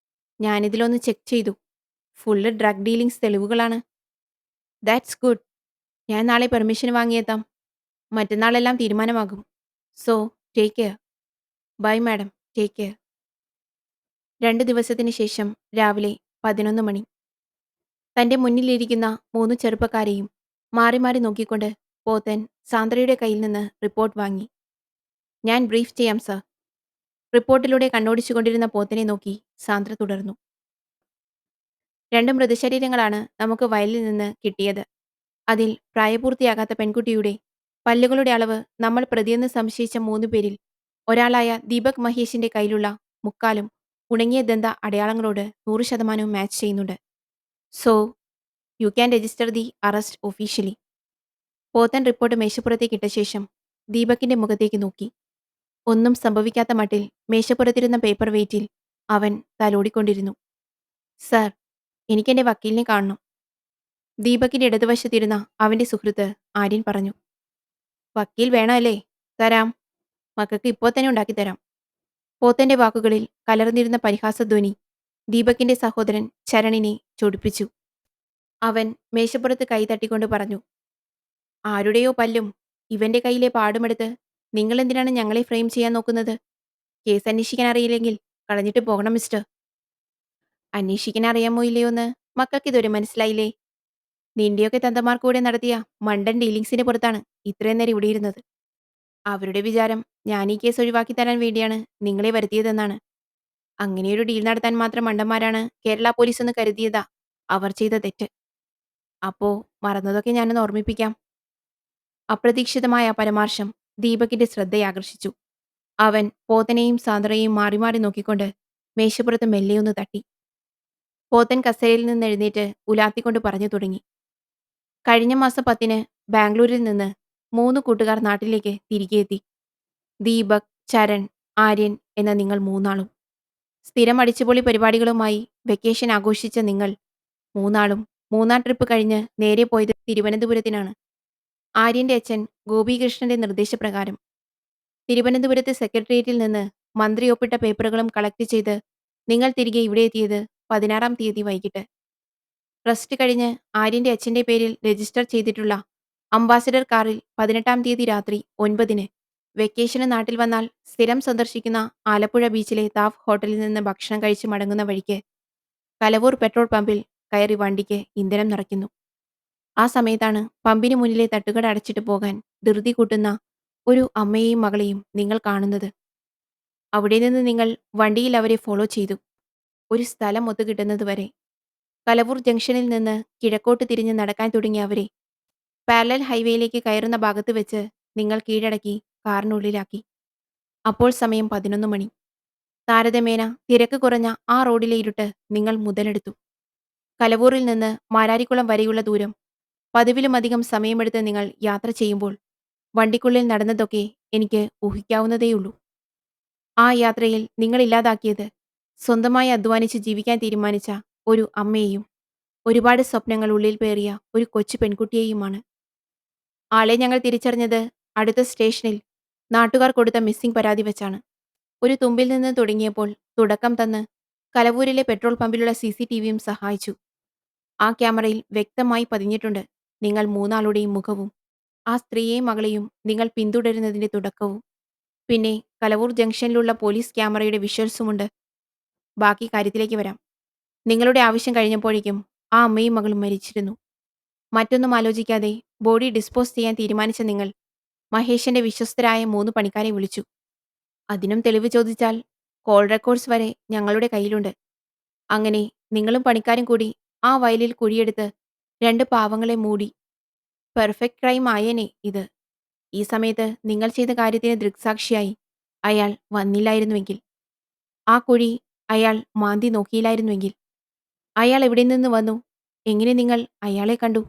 ഞാനിതിലൊന്ന് ചെക്ക് ചെയ്തു. ഫുള്ള് ഡ്രഗ് ഡീലിംഗ്സ് തെളിവുകളാണ്. That's good. ഞാൻ നാളെ പെർമിഷൻ വാങ്ങിയെത്താം. മറ്റന്നാളെല്ലാം തീരുമാനമാകും. So, take care. Bye madam. Take care. 2 ദിവസത്തിന് ശേഷം രാവിലെ 11 മണി. തന്റെ മുന്നിലിരിക്കുന്ന 3 ചെറുപ്പക്കാരെയും മാറി മാറി നോക്കിക്കൊണ്ട് പോത്തൻ സാന്ദ്രയുടെ കയ്യിൽ നിന്ന് റിപ്പോർട്ട് വാങ്ങി. ഞാൻ ബ്രീഫ് ചെയ്യാം സർ. റിപ്പോർട്ടിലൂടെ കണ്ണോടിച്ചുകൊണ്ടിരുന്ന പോത്തനെ നോക്കി സാന്ദ്ര തുടർന്നു. 2 മൃതശരീരങ്ങളാണ് നമുക്ക് വയലിൽ നിന്ന് കിട്ടിയത്. അതിൽ പ്രായപൂർത്തിയാകാത്ത പെൺകുട്ടിയുടെ പല്ലുകളുടെ അളവ് നമ്മൾ പ്രതിയെന്ന് സംശയിച്ച 3 പേരിൽ ഒരാളായ ദീപക് മഹേഷിന്റെ കയ്യിലുള്ള മുക്കാലും ഉണങ്ങിയ ദന്ത അടയാളങ്ങളോട് 100% മാച്ച് ചെയ്യുന്നുണ്ട്. So, you can register the arrest officially. Pothan report മേശപ്പുറത്തേക്കിട്ട ശേഷം ദീപകിന്റെ മുഖത്തേക്ക് നോക്കി. ഒന്നും സംഭവിക്കാത്ത മട്ടിൽ മേശപ്പുറത്തിരുന്ന പേപ്പർ വെയിറ്റിൽ അവൻ തലോടിക്കൊണ്ടിരുന്നു. സർ, എനിക്കെന്റെ വക്കീലിനെ കാണണം. ദീപകിന്റെ ഇടതുവശത്തിരുന്ന അവന്റെ സുഹൃത്ത് ആര്യൻ പറഞ്ഞു. വക്കീൽ വേണമല്ലേ? തരാം. മക്കൾക്ക് ഇപ്പോൾ തന്നെ ഉണ്ടാക്കിത്തരാം. പോത്തന്റെ വാക്കുകളിൽ കലർന്നിരുന്ന പരിഹാസധ്വനി ദീപകിന്റെ സഹോദരൻ ചരണിനെ ചൊടിപ്പിച്ചു. അവൻ മേശപ്പുറത്ത് കൈ തട്ടിക്കൊണ്ട് പറഞ്ഞു. ആരുടെയോ പല്ലും ഇവന്റെ കയ്യിലെ പാടുമെടുത്ത് നിങ്ങളെന്തിനാണ് ഞങ്ങളെ ഫ്രെയിം ചെയ്യാൻ നോക്കുന്നത്? കേസ് അന്വേഷിക്കാൻ അറിയില്ലെങ്കിൽ കളഞ്ഞിട്ട് പോകണം മിസ്റ്റർ. അന്വേഷിക്കാൻ അറിയാമോ ഇല്ലയോ എന്ന് മക്കൾക്കിതുവരെ മനസ്സിലായില്ലേ? നിന്റെയൊക്കെ തന്തമാർ കൂടെ നടത്തിയ മണ്ടൻ ഡീലിങ്സിന്റെ പുറത്താണ് ഇത്രയും നേരം ഇവിടെ ഇരുന്നത്. അവരുടെ വിചാരം ഞാൻ ഈ കേസ് ഒഴിവാക്കി തരാൻ വേണ്ടിയാണ് നിങ്ങളെ വരുത്തിയതെന്നാണ്. അങ്ങനെയൊരു ഡീൽ നടത്താൻ മാത്രം മണ്ടന്മാരാണ് കേരള പോലീസ് എന്ന് കരുതിയതാ അവർ ചെയ്ത തെറ്റ്. അപ്പോ മറന്നതൊക്കെ ഞാനൊന്ന് ഓർമ്മിപ്പിക്കാം. അപ്രതീക്ഷിതമായ ആ പരാമർശം ദീപകിന്റെ ശ്രദ്ധയാകർഷിച്ചു. അവൻ പോത്തനെയും സാന്ദ്രയെയും മാറി മാറി നോക്കിക്കൊണ്ട് മേശപ്പുറത്ത് മെല്ലെയൊന്ന് തട്ടി. പോത്തൻ കസേരയിൽ നിന്ന് എഴുന്നേറ്റ് ഉലാത്തിക്കൊണ്ട് പറഞ്ഞു തുടങ്ങി. കഴിഞ്ഞ മാസം 10-ന് ബാംഗ്ലൂരിൽ നിന്ന് 3 കൂട്ടുകാർ നാട്ടിലേക്ക് തിരികെ എത്തി. ദീപക്, ചരൺ, ആര്യൻ എന്ന നിങ്ങൾ മൂന്നാളും. സ്ഥിരം അടിച്ചുപൊളി പരിപാടികളുമായി വെക്കേഷൻ ആഘോഷിച്ച നിങ്ങൾ മൂന്നാളും 3-ആം ട്രിപ്പ് കഴിഞ്ഞ് നേരെ പോയത് തിരുവനന്തപുരത്തിനാണ്. ആര്യന്റെ അച്ഛൻ ഗോപികൃഷ്ണന്റെ നിർദ്ദേശപ്രകാരം തിരുവനന്തപുരത്ത് സെക്രട്ടേറിയറ്റിൽ നിന്ന് മന്ത്രി ഒപ്പിട്ട പേപ്പറുകളും കളക്ട് ചെയ്ത് നിങ്ങൾ തിരികെ ഇവിടെ എത്തിയത് 16-ാം തീയതി വൈകിട്ട്. ട്രസ്റ്റ് കഴിഞ്ഞ് ആര്യന്റെ അച്ഛന്റെ പേരിൽ രജിസ്റ്റർ ചെയ്തിട്ടുള്ള അംബാസഡർ കാറിൽ 18-ാം തീയതി രാത്രി 9-ന് വെക്കേഷന് നാട്ടിൽ വന്നാൽ സ്ഥിരം സന്ദർശിക്കുന്ന ആലപ്പുഴ ബീച്ചിലെ താഫ് ഹോട്ടലിൽ നിന്ന് ഭക്ഷണം കഴിച്ച് മടങ്ങുന്ന വഴിക്ക് കലവൂർ പെട്രോൾ പമ്പിൽ കയറി വണ്ടിക്ക് ഇന്ധനം നിറയ്ക്കുന്നു. ആ സമയത്താണ് പമ്പിന് മുന്നിലെ തട്ടുകട അടച്ചിട്ട് പോകാൻ ധൃതി കൂട്ടുന്ന ഒരു അമ്മയെയും മകളെയും നിങ്ങൾ കാണുന്നത്. അവിടെ നിന്ന് നിങ്ങൾ വണ്ടിയിൽ അവരെ ഫോളോ ചെയ്തു. ഒരു സ്ഥലം ഒത്തുകിട്ടുന്നത് വരെ. കലവൂർ ജംഗ്ഷനിൽ നിന്ന് കിഴക്കോട്ട് തിരിഞ്ഞ് നടക്കാൻ തുടങ്ങിയ അവരെ പാരലൽ ഹൈവേയിലേക്ക് കയറുന്ന ഭാഗത്ത് വെച്ച് നിങ്ങൾ കീഴടക്കി കാറിനുള്ളിലാക്കി. അപ്പോൾ സമയം 11 മണി. താരതമ്യേന തിരക്ക് കുറഞ്ഞ ആ റോഡിലെ ഇരുട്ട് നിങ്ങൾ മുതലെടുത്തു. കലവൂറിൽ നിന്ന് മാരാരിക്കുളം വരെയുള്ള ദൂരം പതിവിലുമധികം സമയമെടുത്ത് നിങ്ങൾ യാത്ര ചെയ്യുമ്പോൾ വണ്ടിക്കുള്ളിൽ നടന്നതൊക്കെ എനിക്ക് ഊഹിക്കാവുന്നതേയുള്ളൂ. ആ യാത്രയിൽ നിങ്ങളില്ലാതാക്കിയത് സ്വന്തമായി അധ്വാനിച്ച് ജീവിക്കാൻ തീരുമാനിച്ച ഒരു അമ്മയെയും ഒരുപാട് സ്വപ്നങ്ങൾ ഉള്ളിൽ പേറിയ ഒരു കൊച്ചു പെൺകുട്ടിയെയുമാണ്. ആളെ ഞങ്ങൾ തിരിച്ചറിഞ്ഞത് അടുത്ത സ്റ്റേഷനിൽ നാട്ടുകാർ കൊടുത്ത മിസ്സിംഗ് പരാതി വെച്ചാണ്. ഒരു തുമ്പിൽ നിന്ന് തുടങ്ങിയപ്പോൾ തുടക്കം തന്ന് കലവൂരിലെ പെട്രോൾ പമ്പിലുള്ള CCTVയും സഹായിച്ചു. ആ ക്യാമറയിൽ വ്യക്തമായി പതിഞ്ഞിട്ടുണ്ട് നിങ്ങൾ മൂന്നാളുടെയും മുഖവും ആ സ്ത്രീയെയും മകളെയും നിങ്ങൾ പിന്തുടരുന്നതിന്റെ തുടക്കവും. പിന്നെ കലവൂർ ജംഗ്ഷനിലുള്ള പോലീസ് ക്യാമറയുടെ വിഷ്വൽസുമുണ്ട്. ബാക്കി കാര്യത്തിലേക്ക് വരാം. നിങ്ങളുടെ ആവശ്യം കഴിഞ്ഞപ്പോഴേക്കും ആ അമ്മയും മകളും മരിച്ചിരുന്നു. മറ്റൊന്നും ആലോചിക്കാതെ ബോഡി ഡിസ്പോസ് ചെയ്യാൻ തീരുമാനിച്ച നിങ്ങൾ മഹേഷിന്റെ വിശ്വസ്തരായ 3 പണിക്കാരെ വിളിച്ചു. അതിനും തെളിവ് ചോദിച്ചാൽ കോൾ റെക്കോർഡ്സ് വരെ ഞങ്ങളുടെ കയ്യിലുണ്ട്. അങ്ങനെ നിങ്ങളും പണിക്കാരും കൂടി ആ വയലിൽ കുഴിയെടുത്ത് 2 പാവങ്ങളെ മൂടി. പെർഫെക്റ്റ് ക്രൈം ആയേനെ ഇത്. ഈ സമയത്ത് നിങ്ങൾ ചെയ്ത കാര്യത്തിന് ദൃക്സാക്ഷിയായി അയാൾ വന്നില്ലായിരുന്നുവെങ്കിൽ, ആ കുഴി അയാൾ മാന്തി നോക്കിയില്ലായിരുന്നുവെങ്കിൽ, അയാൾ എവിടെ നിന്ന് വന്നു, എങ്ങനെ നിങ്ങൾ അയാളെ കണ്ടു?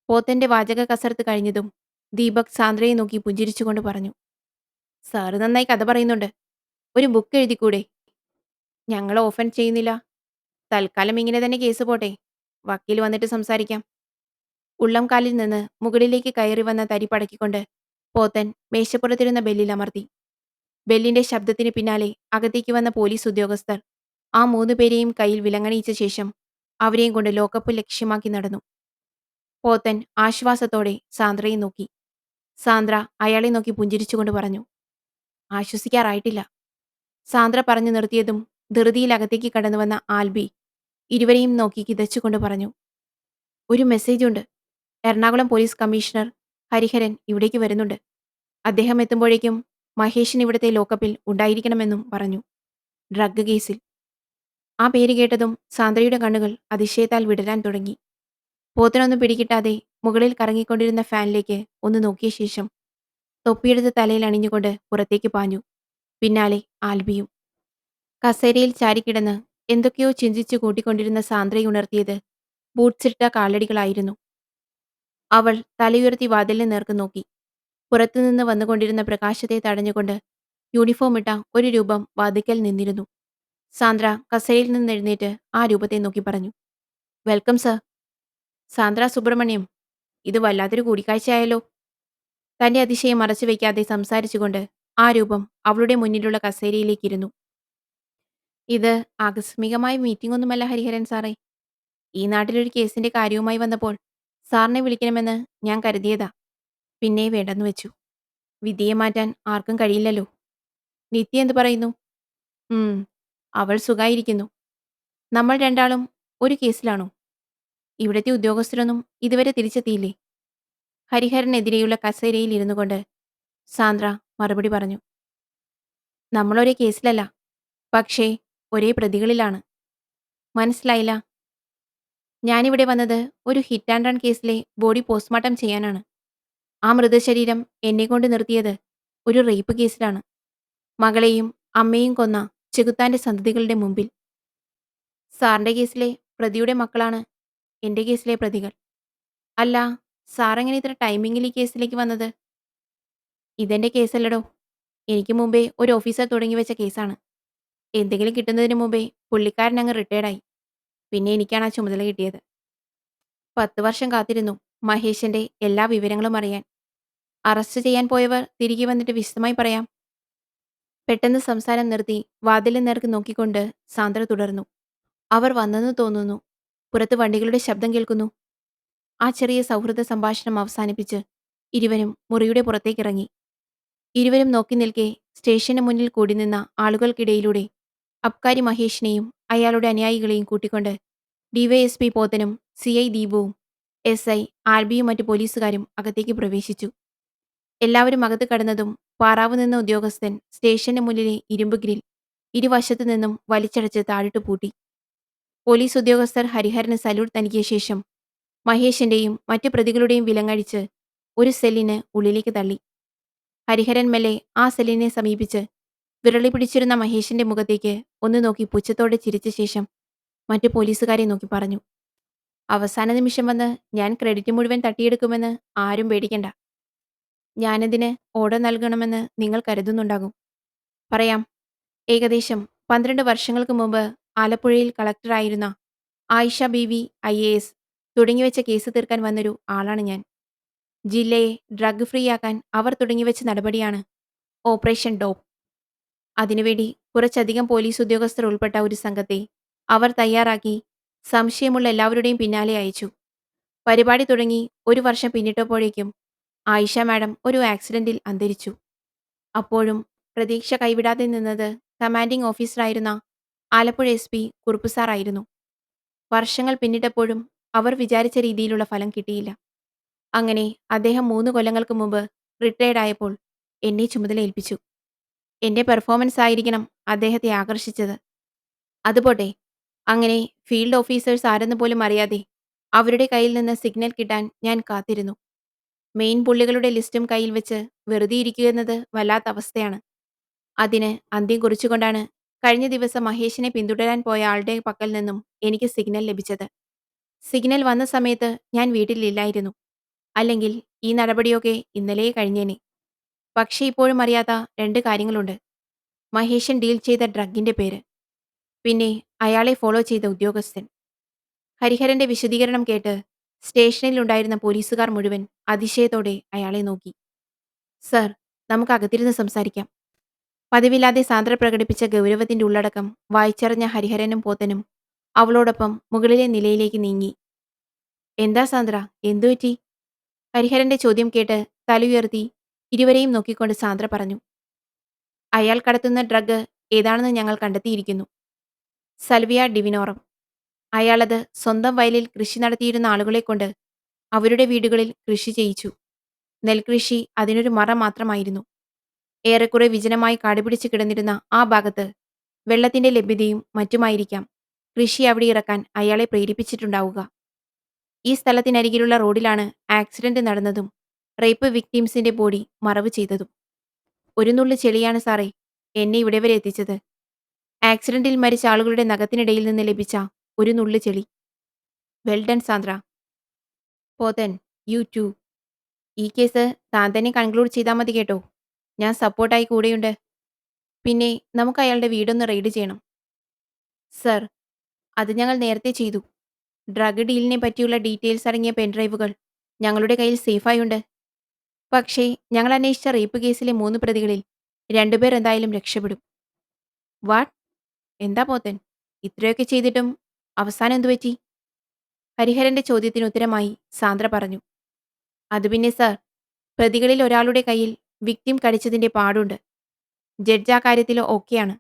പോത്തന്റെ വാചക കസർത്ത് കഴിഞ്ഞതും ദീപക് സാന്ദ്രയെ നോക്കി പുഞ്ചിരിച്ചുകൊണ്ട് പറഞ്ഞു. സാറ് നന്നായി കഥ പറയുന്നുണ്ട്. ഒരു ബുക്ക് എഴുതിക്കൂടെ? ഞങ്ങൾ ഓഫൻ ചെയ്യുന്നില്ല. തൽക്കാലം ഇങ്ങനെ തന്നെ കേസ് പോട്ടെ. വക്കീൽ വന്നിട്ട് സംസാരിക്കാം. ഉള്ളംകാലിൽ നിന്ന് മുകളിലേക്ക് കയറി വന്ന തരി പടക്കിക്കൊണ്ട് പോത്തൻ മേശപ്പുറത്തിരുന്ന ബെല്ലിൽ അമർത്തി. ബെല്ലിന്റെ ശബ്ദത്തിന് പിന്നാലെ അകത്തേക്ക് വന്ന പോലീസ് ഉദ്യോഗസ്ഥർ ആ മൂന്നുപേരെയും കയ്യിൽ വിലങ്ങണിയിച്ച ശേഷം അവരെയും കൊണ്ട് ലോക്കപ്പ് ലക്ഷ്യമാക്കി നടന്നു. പോത്തൻ ആശ്വാസത്തോടെ സാന്ദ്രയെ നോക്കി. സാന്ദ്ര അയാളെ നോക്കി പുഞ്ചിരിച്ചുകൊണ്ട് പറഞ്ഞു, ആശ്വസിക്കാറായിട്ടില്ല. സാന്ദ്ര പറഞ്ഞു നിർത്തിയതും ധൃതിയിൽ അകത്തേക്ക് കടന്നുവന്ന ആൽബി ഇരുവരെയും നോക്കി കിതച്ചുകൊണ്ട് പറഞ്ഞു, ഒരു മെസ്സേജ് ഉണ്ട്. എറണാകുളം പോലീസ് കമ്മീഷണർ ഹരിഹരൻ ഇവിടേക്ക് വരുന്നുണ്ട്. അദ്ദേഹം എത്തുമ്പോഴേക്കും മഹേഷൻ ഇവിടുത്തെ ലോക്കപ്പിൽ ഉണ്ടായിരിക്കണമെന്നും പറഞ്ഞു. ഡ്രഗ് കേസിൽ. ആ പേര് കേട്ടതും സാന്ദ്രയുടെ കണ്ണുകൾ അതിശയത്താൽ വിടരാൻ തുടങ്ങി. പോത്തിനൊന്നും പിടികിട്ടാതെ മുകളിൽ കറങ്ങിക്കൊണ്ടിരുന്ന ഫാനിലേക്ക് ഒന്ന് നോക്കിയ ശേഷം തൊപ്പിയെടുത്ത് തലയിൽ അണിഞ്ഞുകൊണ്ട് പുറത്തേക്ക് പാഞ്ഞു. പിന്നാലെ ആൽബിയും. കസേരയിൽ ചാരിക്കിടന്ന് എന്തൊക്കെയോ ചിന്തിച്ചു കൂട്ടിക്കൊണ്ടിരുന്ന സാന്ദ്രയെ ഉണർത്തിയത് ബൂട്ട്സിട്ട കാലടികളായിരുന്നു. അവൾ തലയുയർത്തി വാതിലിന് നേർക്ക് നോക്കി. പുറത്തുനിന്ന് വന്നുകൊണ്ടിരുന്ന പ്രകാശത്തെ തടഞ്ഞുകൊണ്ട് യൂണിഫോം ഇട്ട ഒരു രൂപം വാതിക്കൽ നിന്നിരുന്നു. സാന്ദ്ര കസേരയിൽ നിന്ന് എഴുന്നേറ്റ് ആ രൂപത്തെ നോക്കി പറഞ്ഞു, വെൽക്കം സർ. സാന്ദ്ര സുബ്രഹ്മണ്യം, ഇത് വല്ലാത്തൊരു കൂടിക്കാഴ്ചയായല്ലോ. തന്റെ അതിശയം മറച്ചു വയ്ക്കാതെ സംസാരിച്ചുകൊണ്ട് ആ രൂപം അവളുടെ മുന്നിലുള്ള കസേരയിലേക്കിരുന്നു. ഇത് ആകസ്മികമായ മീറ്റിംഗ് ഒന്നുമല്ല ഹരിഹരൻ സാറേ. ഈ നാട്ടിലൊരു കേസിന്റെ കാര്യവുമായി വന്നപ്പോൾ സാറിനെ വിളിക്കണമെന്ന് ഞാൻ കരുതിയതാ. പിന്നെ വേണ്ടെന്ന് വെച്ചു. വിധിയെ മാറ്റാൻ ആർക്കും കഴിയില്ലല്ലോ. നിത്യ എന്ത് പറയുന്നു? ഉം, അവൾ സുഖായിരിക്കുന്നു. നമ്മൾ രണ്ടാളും ഒരു കേസിലാണോ? ഇവിടുത്തെ ഉദ്യോഗസ്ഥരൊന്നും ഇതുവരെ തിരിച്ചെത്തിയില്ലേ? ഹരിഹരനെതിരെയുള്ള കസേരയിൽ ഇരുന്നു കൊണ്ട് സാന്ദ്ര മറുപടി പറഞ്ഞു. നമ്മളൊരേ കേസിലല്ല, പക്ഷേ ഒരേ പ്രതികളിലാണ്. മനസ്സിലായില്ല? ഞാനിവിടെ വന്നത് ഒരു ഹിറ്റ് ആൻഡ് റൺ കേസിലെ ബോഡി പോസ്റ്റ്മോർട്ടം ചെയ്യാനാണ്. ആ മൃതശരീരം എന്നെക്കൊണ്ട് നിർത്തിയത് ഒരു റേപ്പ് കേസിലാണ്. മകളെയും അമ്മയും കൊന്ന ചെകുത്താന്റെ സന്തതികളുടെ മുമ്പിൽ. സാറിന്റെ കേസിലെ പ്രതിയുടെ മക്കളാണ് എന്റെ കേസിലെ പ്രതികൾ. അല്ല, സാറെങ്ങനെ ഇത്ര ടൈമിങ്ങിൽ ഈ കേസിലേക്ക് വന്നത്? ഇതെന്റെ കേസല്ലടോ. എനിക്ക് മുമ്പേ ഒരു ഓഫീസർ തുടങ്ങി വെച്ച കേസാണ്. എന്തെങ്കിലും കിട്ടുന്നതിന് മുമ്പേ പുള്ളിക്കാരൻ അങ്ങ് റിട്ടയർഡായി. പിന്നെ എനിക്കാണ് ആ ചുമതല കിട്ടിയത്. 10 വർഷം കാത്തിരുന്നു മഹേഷിന്റെ എല്ലാ വിവരങ്ങളും അറിയാൻ. അറസ്റ്റ് ചെയ്യാൻ പോയവർ തിരികെ വന്നിട്ട് വിശദമായി പറയാം. പെട്ടെന്ന് സംസാരം നിർത്തി വാതിലിന് നേർക്ക് നോക്കിക്കൊണ്ട് സാന്ദ്ര തുടർന്നു. അവർ വന്നെന്ന് തോന്നുന്നു. പുറത്ത് വണ്ടികളുടെ ശബ്ദം കേൾക്കുന്നു. ആ ചെറിയ സൗഹൃദ സംഭാഷണം അവസാനിപ്പിച്ച് ഇരുവരും മുറിയുടെ പുറത്തേക്കിറങ്ങി. ഇരുവരും നോക്കി നിൽക്കെ സ്റ്റേഷന് മുന്നിൽ കൂടി നിന്ന ആളുകൾക്കിടയിലൂടെ അബ്കാരി മഹേഷിനെയും അയാളുടെ അനുയായികളെയും കൂട്ടിക്കൊണ്ട് ഡിവൈഎസ്പി പോത്തനും സിഐ ദീപുവും എസ്ഐ ആൽബിയും മറ്റു പോലീസുകാരും അകത്തേക്ക് പ്രവേശിച്ചു. എല്ലാവരും അകത്ത് കടന്നതും പാറാവ് നിന്ന ഉദ്യോഗസ്ഥൻ സ്റ്റേഷന് മുന്നിലെ ഇരുമ്പ് ഗ്രിൽ ഇരുവശത്തു നിന്നും വലിച്ചടച്ച് താഴിട്ട് പൂട്ടി. പോലീസ് ഉദ്യോഗസ്ഥർ ഹരിഹരന് സല്യൂട്ട് നൽകിയ ശേഷം മഹേഷിന്റെയും മറ്റു പ്രതികളുടെയും വിലങ്ങഴിച്ച് ഒരു സെല്ലിന് ഉള്ളിലേക്ക് തള്ളി. ഹരിഹരൻ മെല്ലെ ആ സെല്ലിനെ സമീപിച്ച് വിരളി പിടിച്ചിരുന്ന മഹേഷിന്റെ മുഖത്തേക്ക് ഒന്ന് നോക്കി പുച്ഛത്തോടെ ചിരിച്ച ശേഷം മറ്റു പോലീസുകാരെ നോക്കി പറഞ്ഞു, അവസാന നിമിഷം വന്ന് ഞാൻ ക്രെഡിറ്റ് മുഴുവൻ തട്ടിയെടുക്കുമെന്ന് ആരും പേടിക്കണ്ട. ഞാനതിന് ഓർഡർ നൽകണമെന്ന് നിങ്ങൾ കരുതുന്നുണ്ടാകും. പറയാം. ഏകദേശം 12 വർഷങ്ങൾക്ക് മുമ്പ് ആലപ്പുഴയിൽ കളക്ടറായിരുന്ന ആയിഷ ബീവി IAS തുടങ്ങിവെച്ച കേസ് തീർക്കാൻ വന്നൊരു ആളാണ് ഞാൻ. ജില്ലയെ ഡ്രഗ് ഫ്രീ ആക്കാൻ അവർ തുടങ്ങിവെച്ച നടപടിയാണ് ഓപ്പറേഷൻ ഡോപ്പ്. അതിനുവേണ്ടി കുറച്ചധികം പോലീസ് ഉദ്യോഗസ്ഥർ ഉൾപ്പെട്ട ഒരു സംഘത്തെ അവർ തയ്യാറാക്കി സംശയമുള്ള എല്ലാവരുടെയും പിന്നാലെ അയച്ചു. പരിപാടി തുടങ്ങി 1 വർഷം പിന്നിട്ടപ്പോഴേക്കും ആയിഷ മാഡം ഒരു ആക്സിഡന്റിൽ അന്തരിച്ചു. അപ്പോഴും പ്രതീക്ഷ കൈവിടാതെ നിന്നത് കമാൻഡിംഗ് ഓഫീസറായിരുന്ന ആലപ്പുഴ SP കുറുപ്പ് സാറായിരുന്നു. വർഷങ്ങൾ പിന്നിട്ടപ്പോഴും അവർ വിചാരിച്ച രീതിയിലുള്ള ഫലം കിട്ടിയില്ല. അങ്ങനെ അദ്ദേഹം 3 കൊല്ലങ്ങൾക്ക് മുമ്പ് റിട്ടയർഡ് ആയപ്പോൾ എന്നെ ചുമതല ഏൽപ്പിച്ചു. എന്റെ പെർഫോമൻസ് ആയിരിക്കണം അദ്ദേഹത്തെ ആകർഷിച്ചത്. അതുപോട്ടെ, അങ്ങനെ ഫീൽഡ് ഓഫീസേഴ്സ് ആരെന്ന് പോലും അറിയാതെ അവരുടെ കയ്യിൽ നിന്ന് സിഗ്നൽ കിട്ടാൻ ഞാൻ കാത്തിരുന്നു. മെയിൻ പുള്ളികളുടെ ലിസ്റ്റും കയ്യിൽ വെച്ച് വെറുതെ ഇരിക്കുകയെന്നത് വല്ലാത്ത അവസ്ഥയാണ്. അതിന് അന്ത്യം കുറിച്ചുകൊണ്ടാണ് കഴിഞ്ഞ ദിവസം മഹേഷിനെ പിന്തുടരാൻ പോയ ആളുടെ പക്കൽ നിന്നും എനിക്ക് സിഗ്നൽ ലഭിച്ചത്. സിഗ്നൽ വന്ന സമയത്ത് ഞാൻ വീട്ടിലില്ലായിരുന്നു. അല്ലെങ്കിൽ ഈ നടപടിയൊക്കെ ഇന്നലെ കഴിഞ്ഞേനെ. പക്ഷേ ഇപ്പോഴും അറിയാത്ത 2 കാര്യങ്ങളുണ്ട്. മഹേഷൻ ഡീൽ ചെയ്ത ഡ്രഗിന്റെ പേര്, പിന്നെ അയാളെ ഫോളോ ചെയ്ത ഉദ്യോഗസ്ഥൻ. ഹരിഹരന്റെ വിശദീകരണം കേട്ട് സ്റ്റേഷനിലുണ്ടായിരുന്ന പോലീസുകാർ മുഴുവൻ അതിശയത്തോടെ അയാളെ നോക്കി. സർ, നമുക്ക് അകത്തിരുന്ന് സംസാരിക്കാം. പതിവില്ലാതെ സാന്ദ്ര പ്രകടിപ്പിച്ച ഗൗരവത്തിന്റെ ഉള്ളടക്കം വായിച്ചറിഞ്ഞ ഹരിഹരനും പോത്തനും അവളോടൊപ്പം മുകളിലെ നിലയിലേക്ക് നീങ്ങി. എന്താ സാന്ദ്ര, എന്തുപറ്റി? ഹരിഹരന്റെ ചോദ്യം കേട്ട് തലയുയർത്തി ഇരുവരെയും നോക്കിക്കൊണ്ട് സാന്ദ്ര പറഞ്ഞു. അയാൾ കടത്തുന്ന ഡ്രഗ് ഏതാണെന്ന് ഞങ്ങൾ കണ്ടെത്തിയിരിക്കുന്നു. സൽവിയ ഡിവിനോറം. അയാളത് സ്വന്തം വയലിൽ കൃഷി നടത്തിയിരുന്ന ആളുകളെക്കൊണ്ട് അവരുടെ വീടുകളിൽ കൃഷി ചെയ്യിച്ചു. നെൽകൃഷി അതിനൊരു മറ മാത്രമായിരുന്നു. ഏറെക്കുറെ വിജനമായി കാടുപിടിച്ച് കിടന്നിരുന്ന ആ ഭാഗത്ത് വെള്ളത്തിന്റെ ലഭ്യതയും മറ്റുമായിരിക്കാം കൃഷി അവിടെ ഇറക്കാൻ അയാളെ പ്രേരിപ്പിച്ചിട്ടുണ്ടാവുക. ഈ സ്ഥലത്തിനരികിലുള്ള റോഡിലാണ് ആക്സിഡന്റ് നടന്നതും റേപ്പ് വിക്ടിംസിന്റെ ബോഡി മറവ് ചെയ്തതും. ഒരു നുള്ളു ചെളിയാണ് സാറേ എന്നെ ഇവിടെ വരെ എത്തിച്ചത്. ആക്സിഡന്റിൽ മരിച്ച ആളുകളുടെ നഖത്തിനിടയിൽ നിന്ന് ലഭിച്ച ഒരു നുള്ളു ചെളി. Well done Sandra. Pothan, you too. ഈ കേസ് താൻ തന്നെ കൺക്ലൂഡ് ചെയ്താൽ മതി കേട്ടോ. ഞാൻ സപ്പോർട്ടായി കൂടെയുണ്ട്. പിന്നെ നമുക്ക് അയാളുടെ വീടൊന്ന് റെയ്ഡ് ചെയ്യണം. സർ, അത് ഞങ്ങൾ നേരത്തെ ചെയ്തു. ഡ്രഗ് ഡീലിനെ പറ്റിയുള്ള ഡീറ്റെയിൽസ് അടങ്ങിയ പെൻഡ്രൈവുകൾ ഞങ്ങളുടെ കയ്യിൽ സേഫായുണ്ട്. പക്ഷേ ഞങ്ങൾ അന്വേഷിച്ച റേപ്പ് കേസിലെ 3 പ്രതികളിൽ 2 പേർ എന്തായാലും രക്ഷപ്പെടും. വാട്ട്? എന്താ പോത്തൻ, ഇത്രയൊക്കെ ചെയ്തിട്ടും അവസാനം എന്തുപറ്റി? ഹരിഹരന്റെ ചോദ്യത്തിന് ഉത്തരമായി സാന്ദ്ര പറഞ്ഞു. അത് പിന്നെ സർ, പ്രതികളിൽ ഒരാളുടെ കയ്യിൽ വിക്ടിം കടിച്ചതിന്റെ പാടുണ്ട്. ജഡ്ജ് ആ കാര്യത്തിൽ ഓക്കെയാണ്.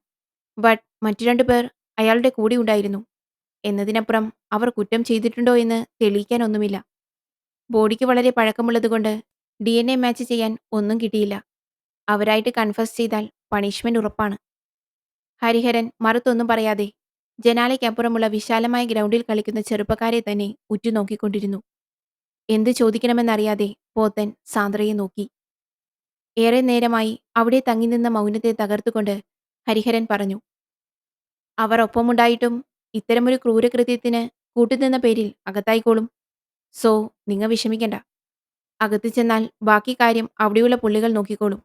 ബട്ട് മറ്റു 2 പേർ അയാളുടെ കൂടെ ഉണ്ടായിരുന്നു എന്നതിനപ്പുറം അവർ കുറ്റം ചെയ്തിട്ടുണ്ടോ എന്ന് തെളിയിക്കാനൊന്നുമില്ല. ബോഡിക്ക് വളരെ പഴക്കമുള്ളതുകൊണ്ട് DNA മാച്ച് ചെയ്യാൻ ഒന്നും കിട്ടിയില്ല. അവരായിട്ട് കൺഫസ് ചെയ്താൽ പണിഷ്മെന്റ് ഉറപ്പാണ്. ഹരിഹരൻ മറുത്തൊന്നും പറയാതെ ജനാലയ്ക്കപ്പുറമുള്ള വിശാലമായ ഗ്രൗണ്ടിൽ കളിക്കുന്ന ചെറുപ്പക്കാരെ തന്നെ ഉറ്റുനോക്കിക്കൊണ്ടിരുന്നു. എന്ത് ചോദിക്കണമെന്നറിയാതെ പോത്തൻ സാന്ദ്രയെ നോക്കി. ഏറെ നേരമായി അവിടെ തങ്ങിനിന്ന മൗനത്തെ തകർത്തുകൊണ്ട് ഹരിഹരൻ പറഞ്ഞു. അവർ ഒപ്പമുണ്ടായിട്ടും ഇത്തരമൊരു ക്രൂരകൃത്യത്തിന് കൂട്ടുനിന്ന പേരിൽ അകത്തായിക്കോളും. സോ നിങ്ങ വിഷമിക്കണ്ട. അകത്ത് ചെന്നാൽ ബാക്കി കാര്യം അവിടെയുള്ള പുള്ളികൾ നോക്കിക്കോളും.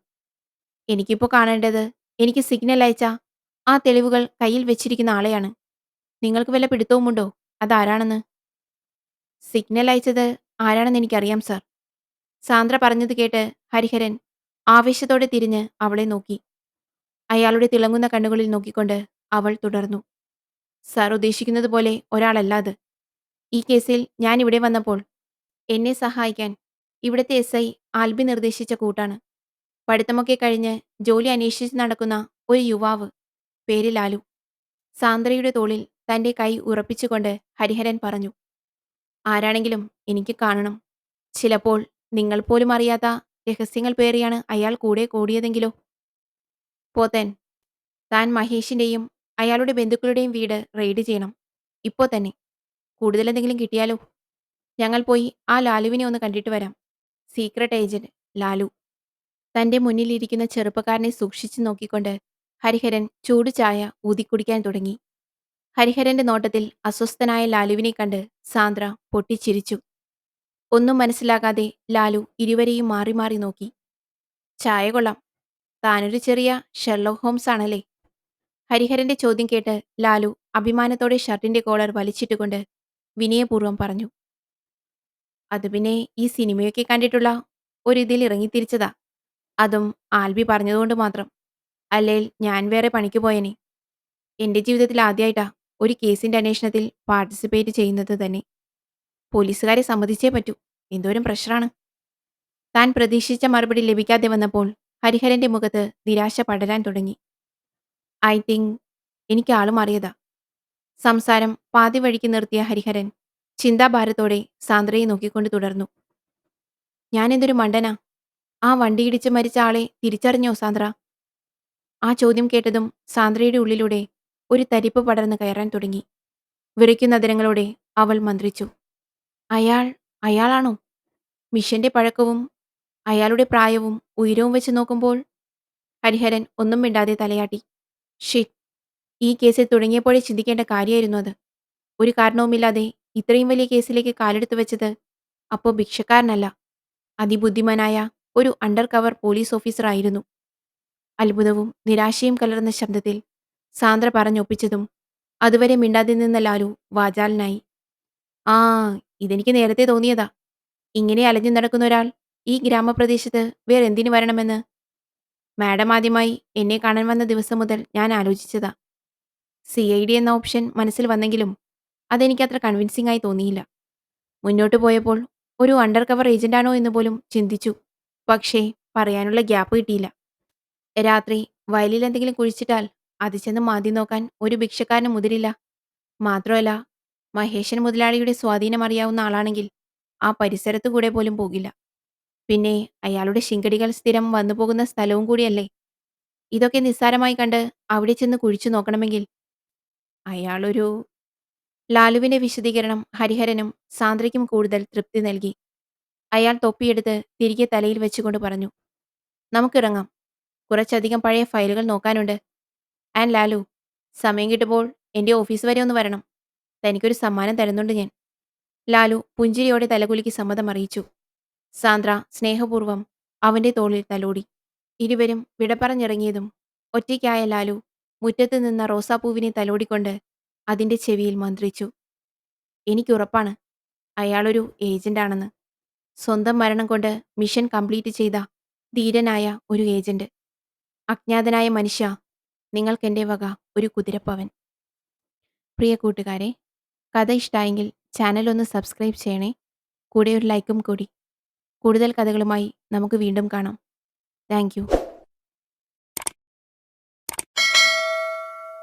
എനിക്കിപ്പോ കാണേണ്ടത് എനിക്ക് സിഗ്നൽ അയച്ച ആ തെളിവുകൾ കയ്യിൽ വെച്ചിരിക്കുന്ന ആളെയാണ്. നിങ്ങൾക്ക് വല്ല പിടുത്തവുമുണ്ടോ അതാരാണെന്ന്? സിഗ്നൽ അയച്ചത് ആരാണെന്ന് എനിക്കറിയാം സർ. സാന്ദ്ര പറഞ്ഞത് കേട്ട് ഹരിഹരൻ ആവേശത്തോടെ തിരിഞ്ഞ് അവളെ നോക്കി. അയാളുടെ തിളങ്ങുന്ന കണ്ണുകളിൽ നോക്കിക്കൊണ്ട് അവൾ തുടർന്നു. സാർ ഉദ്ദേശിക്കുന്നത് പോലെ ഒരാളല്ല അത്. ഈ കേസിൽ ഞാൻ ഇവിടെ വന്നപ്പോൾ എന്നെ സഹായിക്കാൻ ഇവിടുത്തെ SI ആൽബി നിർദ്ദേശിച്ച കൂട്ടാണ്. പഠിത്തമൊക്കെ കഴിഞ്ഞ് ജോലി അന്വേഷിച്ച് നടക്കുന്ന ഒരു യുവാവ്. പേര് ലാലു. സാന്ദ്രയുടെ തോളിൽ തന്റെ കൈ ഉറപ്പിച്ചുകൊണ്ട് ഹരിഹരൻ പറഞ്ഞു. ആരാണെങ്കിലും എനിക്ക് കാണണം. ചിലപ്പോൾ നിങ്ങൾ പോലും അറിയാത്ത രഹസ്യങ്ങൾ പേറിയാണ് അയാൾ കൂടെ കൂടിയതെങ്കിലോ? പോത്തൻ, താൻ മഹേഷിന്റെയും അയാളുടെ ബന്ധുക്കളുടെയും വീട് റെയ്ഡ് ചെയ്യണം. ഇപ്പോ തന്നെ. കൂടുതലെന്തെങ്കിലും കിട്ടിയാലോ? ഞങ്ങൾ പോയി ആ ലാലുവിനെ ഒന്ന് കണ്ടിട്ട് വരാം. Secret agent Lalu. തന്റെ മുന്നിലിരിക്കുന്ന ചെറുപ്പക്കാരനെ സൂക്ഷിച്ചു നോക്കിക്കൊണ്ട് ഹരിഹരൻ ചൂട് ചായ ഊതിക്കുടിക്കാൻ തുടങ്ങി. ഹരിഹരന്റെ നോട്ടത്തിൽ അസ്വസ്ഥനായ ലാലുവിനെ കണ്ട് സാന്ദ്ര പൊട്ടിച്ചിരിച്ചു. ഒന്നും മനസ്സിലാകാതെ ലാലു ഇരുവരെയും മാറി മാറി നോക്കി. ചായ കൊള്ളാം. താനൊരു ചെറിയ ഷെർലോക്ക് ഹോംസ് ആണല്ലേ? ഹരിഹരന്റെ ചോദ്യം കേട്ട് ലാലു അഭിമാനത്തോടെ ഷർട്ടിന്റെ കോളർ വലിച്ചിട്ടുകൊണ്ട് വിനയപൂർവ്വം പറഞ്ഞു. അത് പിന്നെ ഈ സിനിമയൊക്കെ കണ്ടിട്ടുള്ള ഒരിതിൽ ഇറങ്ങിത്തിരിച്ചതാ. അതും ആൽബി പറഞ്ഞതുകൊണ്ട് മാത്രം. അല്ലേൽ ഞാൻ വേറെ പണിക്ക് പോയനെ. എന്റെ ജീവിതത്തിൽ ആദ്യമായിട്ടാ ഒരു കേസിന്റെ അന്വേഷണത്തിൽ പാർട്ടിസിപ്പേറ്റ് ചെയ്യുന്നത് തന്നെ. പോലീസുകാരെ സമ്മതിച്ചേ പറ്റൂ. എന്തോരം പ്രഷറാണ്. താൻ പ്രതീക്ഷിച്ച മറുപടി ലഭിക്കാതെ വന്നപ്പോൾ ഹരിഹരന്റെ മുഖത്ത് നിരാശ പടരാൻ തുടങ്ങി. ഐ തിങ്ക് എനിക്ക് ആള് മാറിയതാ. സംസാരം പാതി വഴിക്ക് നിർത്തിയ ഹരിഹരൻ ചിന്താഭാരത്തോടെ സാന്ദ്രയെ നോക്കിക്കൊണ്ട് തുടർന്നു. ഞാനെന്തൊരു മണ്ടനാ. ആ വണ്ടിയിടിച്ച് മരിച്ച ആളെ തിരിച്ചറിഞ്ഞോ സാന്ദ്ര? ആ ചോദ്യം കേട്ടതും സാന്ദ്രയുടെ ഉള്ളിലൂടെ ഒരു തരിപ്പ് പടർന്ന് കയറാൻ തുടങ്ങി. വിറയ്ക്കുന്ന നദരങ്ങളോടെ അവൾ മന്ത്രിച്ചു. അയാൾ അയാളാണോ? മിഷന്റെ പഴക്കവും അയാളുടെ പ്രായവും ഉയരവും വെച്ച് നോക്കുമ്പോൾ? ഹരിഹരൻ ഒന്നും മിണ്ടാതെ തലയാട്ടി. ഷിറ്റ്, ഈ കേസിൽ തുടങ്ങിയപ്പോഴേ ചിന്തിക്കേണ്ട കാര്യമായിരുന്നു അത്. ഒരു കാരണവുമില്ലാതെ ഇത്രയും വലിയ കേസിലേക്ക് കാലെടുത്ത് വെച്ചത് അപ്പോ ഭിക്ഷക്കാരനല്ല, അതിബുദ്ധിമാനായ ഒരു അണ്ടർ കവർ പോലീസ് ഓഫീസർ ആയിരുന്നു. അത്ഭുതവും നിരാശയും കലർന്ന ശബ്ദത്തിൽ സാന്ദ്ര പറഞ്ഞൊപ്പിച്ചതും അതുവരെ മിണ്ടാതെ നിന്ന ലാലു വാചാലനായി. ആ, ഇതെനിക്ക് നേരത്തെ തോന്നിയതാ. ഇങ്ങനെ അലഞ്ഞു നടക്കുന്ന ഒരാൾ ഈ ഗ്രാമപ്രദേശത്ത് വേറെന്തിനു വരണമെന്ന്. മാഡം ആദ്യമായി എന്നെ കാണാൻ വന്ന ദിവസം മുതൽ ഞാൻ ആലോചിച്ചതാ. CID എന്ന ഓപ്ഷൻ മനസ്സിൽ വന്നെങ്കിലും അതെനിക്കത്ര കൺവിൻസിംഗ് ആയി തോന്നിയില്ല. മുന്നോട്ട് പോയപ്പോൾ ഒരു അണ്ടർ കവർ ഏജന്റാണോ എന്ന് പോലും ചിന്തിച്ചു. പക്ഷേ പറയാനുള്ള ഗ്യാപ്പ് കിട്ടിയില്ല. രാത്രി വയലിൽ എന്തെങ്കിലും കുഴിച്ചിട്ടാൽ അത് ചെന്ന് മാന്തി നോക്കാൻ ഒരു ഭിക്ഷക്കാരന് മുതിരില്ല. മാത്രമല്ല, മഹേശൻ മുതലാളിയുടെ സ്വാധീനം അറിയാവുന്ന ആളാണെങ്കിൽ ആ പരിസരത്തു കൂടെ പോലും പോകില്ല. പിന്നെ അയാളുടെ ശിങ്കടികൾ സ്ഥിരം വന്നുപോകുന്ന സ്ഥലവും കൂടിയല്ലേ. ഇതൊക്കെ നിസ്സാരമായി കണ്ട് അവിടെ ചെന്ന് കുഴിച്ചു നോക്കണമെങ്കിൽ അയാളൊരു... ലാലുവിന്റെ വിശദീകരണം ഹരിഹരനും സാന്ദ്രയ്ക്കും കൂടുതൽ തൃപ്തി നൽകി. അയാൾ തൊപ്പിയെടുത്ത് തിരികെ തലയിൽ വെച്ചുകൊണ്ട് പറഞ്ഞു, നമുക്കിറങ്ങാം. കുറച്ചധികം പഴയ ഫയലുകൾ നോക്കാനുണ്ട്. ആൻഡ് ലാലു, സമയം കിട്ടുമ്പോൾ എന്റെ ഓഫീസ് വരെ ഒന്ന് വരണം. തനിക്കൊരു സമ്മാനം തരുന്നുണ്ട് ഞാൻ. ലാലു പുഞ്ചിരിയോടെ തലകുലുക്കി സമ്മതം അറിയിച്ചു. സാന്ദ്ര സ്നേഹപൂർവ്വം അവന്റെ തോളിൽ തലോടി. ഇരുവരും വിട പറഞ്ഞിറങ്ങിയതും ഒറ്റയ്ക്കായ ലാലു മുറ്റത്ത് നിന്ന റോസാപ്പൂവിനെ തലോടിക്കൊണ്ട് അതിന്റെ ചെവിയിൽ മന്ത്രിച്ചു. എനിക്കുറപ്പാണ് അയാളൊരു ഏജന്റാണെന്ന്. സ്വന്തം മരണം കൊണ്ട് മിഷൻ കംപ്ലീറ്റ് ചെയ്ത ധീരനായ ഒരു ഏജന്റ്. അജ്ഞാതനായ മനുഷ്യ, നിങ്ങൾക്കെന്റെ വക ഒരു കുതിരപ്പവൻ. പ്രിയ കൂട്ടുകാരെ, കഥ ഇഷ്ടായെങ്കിൽ ചാനൽ ഒന്ന് സബ്സ്ക്രൈബ് ചെയ്യണേ. കൂടെ ഒരു ലൈക്കും കൂടി. കൂടുതൽ കഥകളുമായി നമുക്ക് വീണ്ടും കാണാം. Thank you.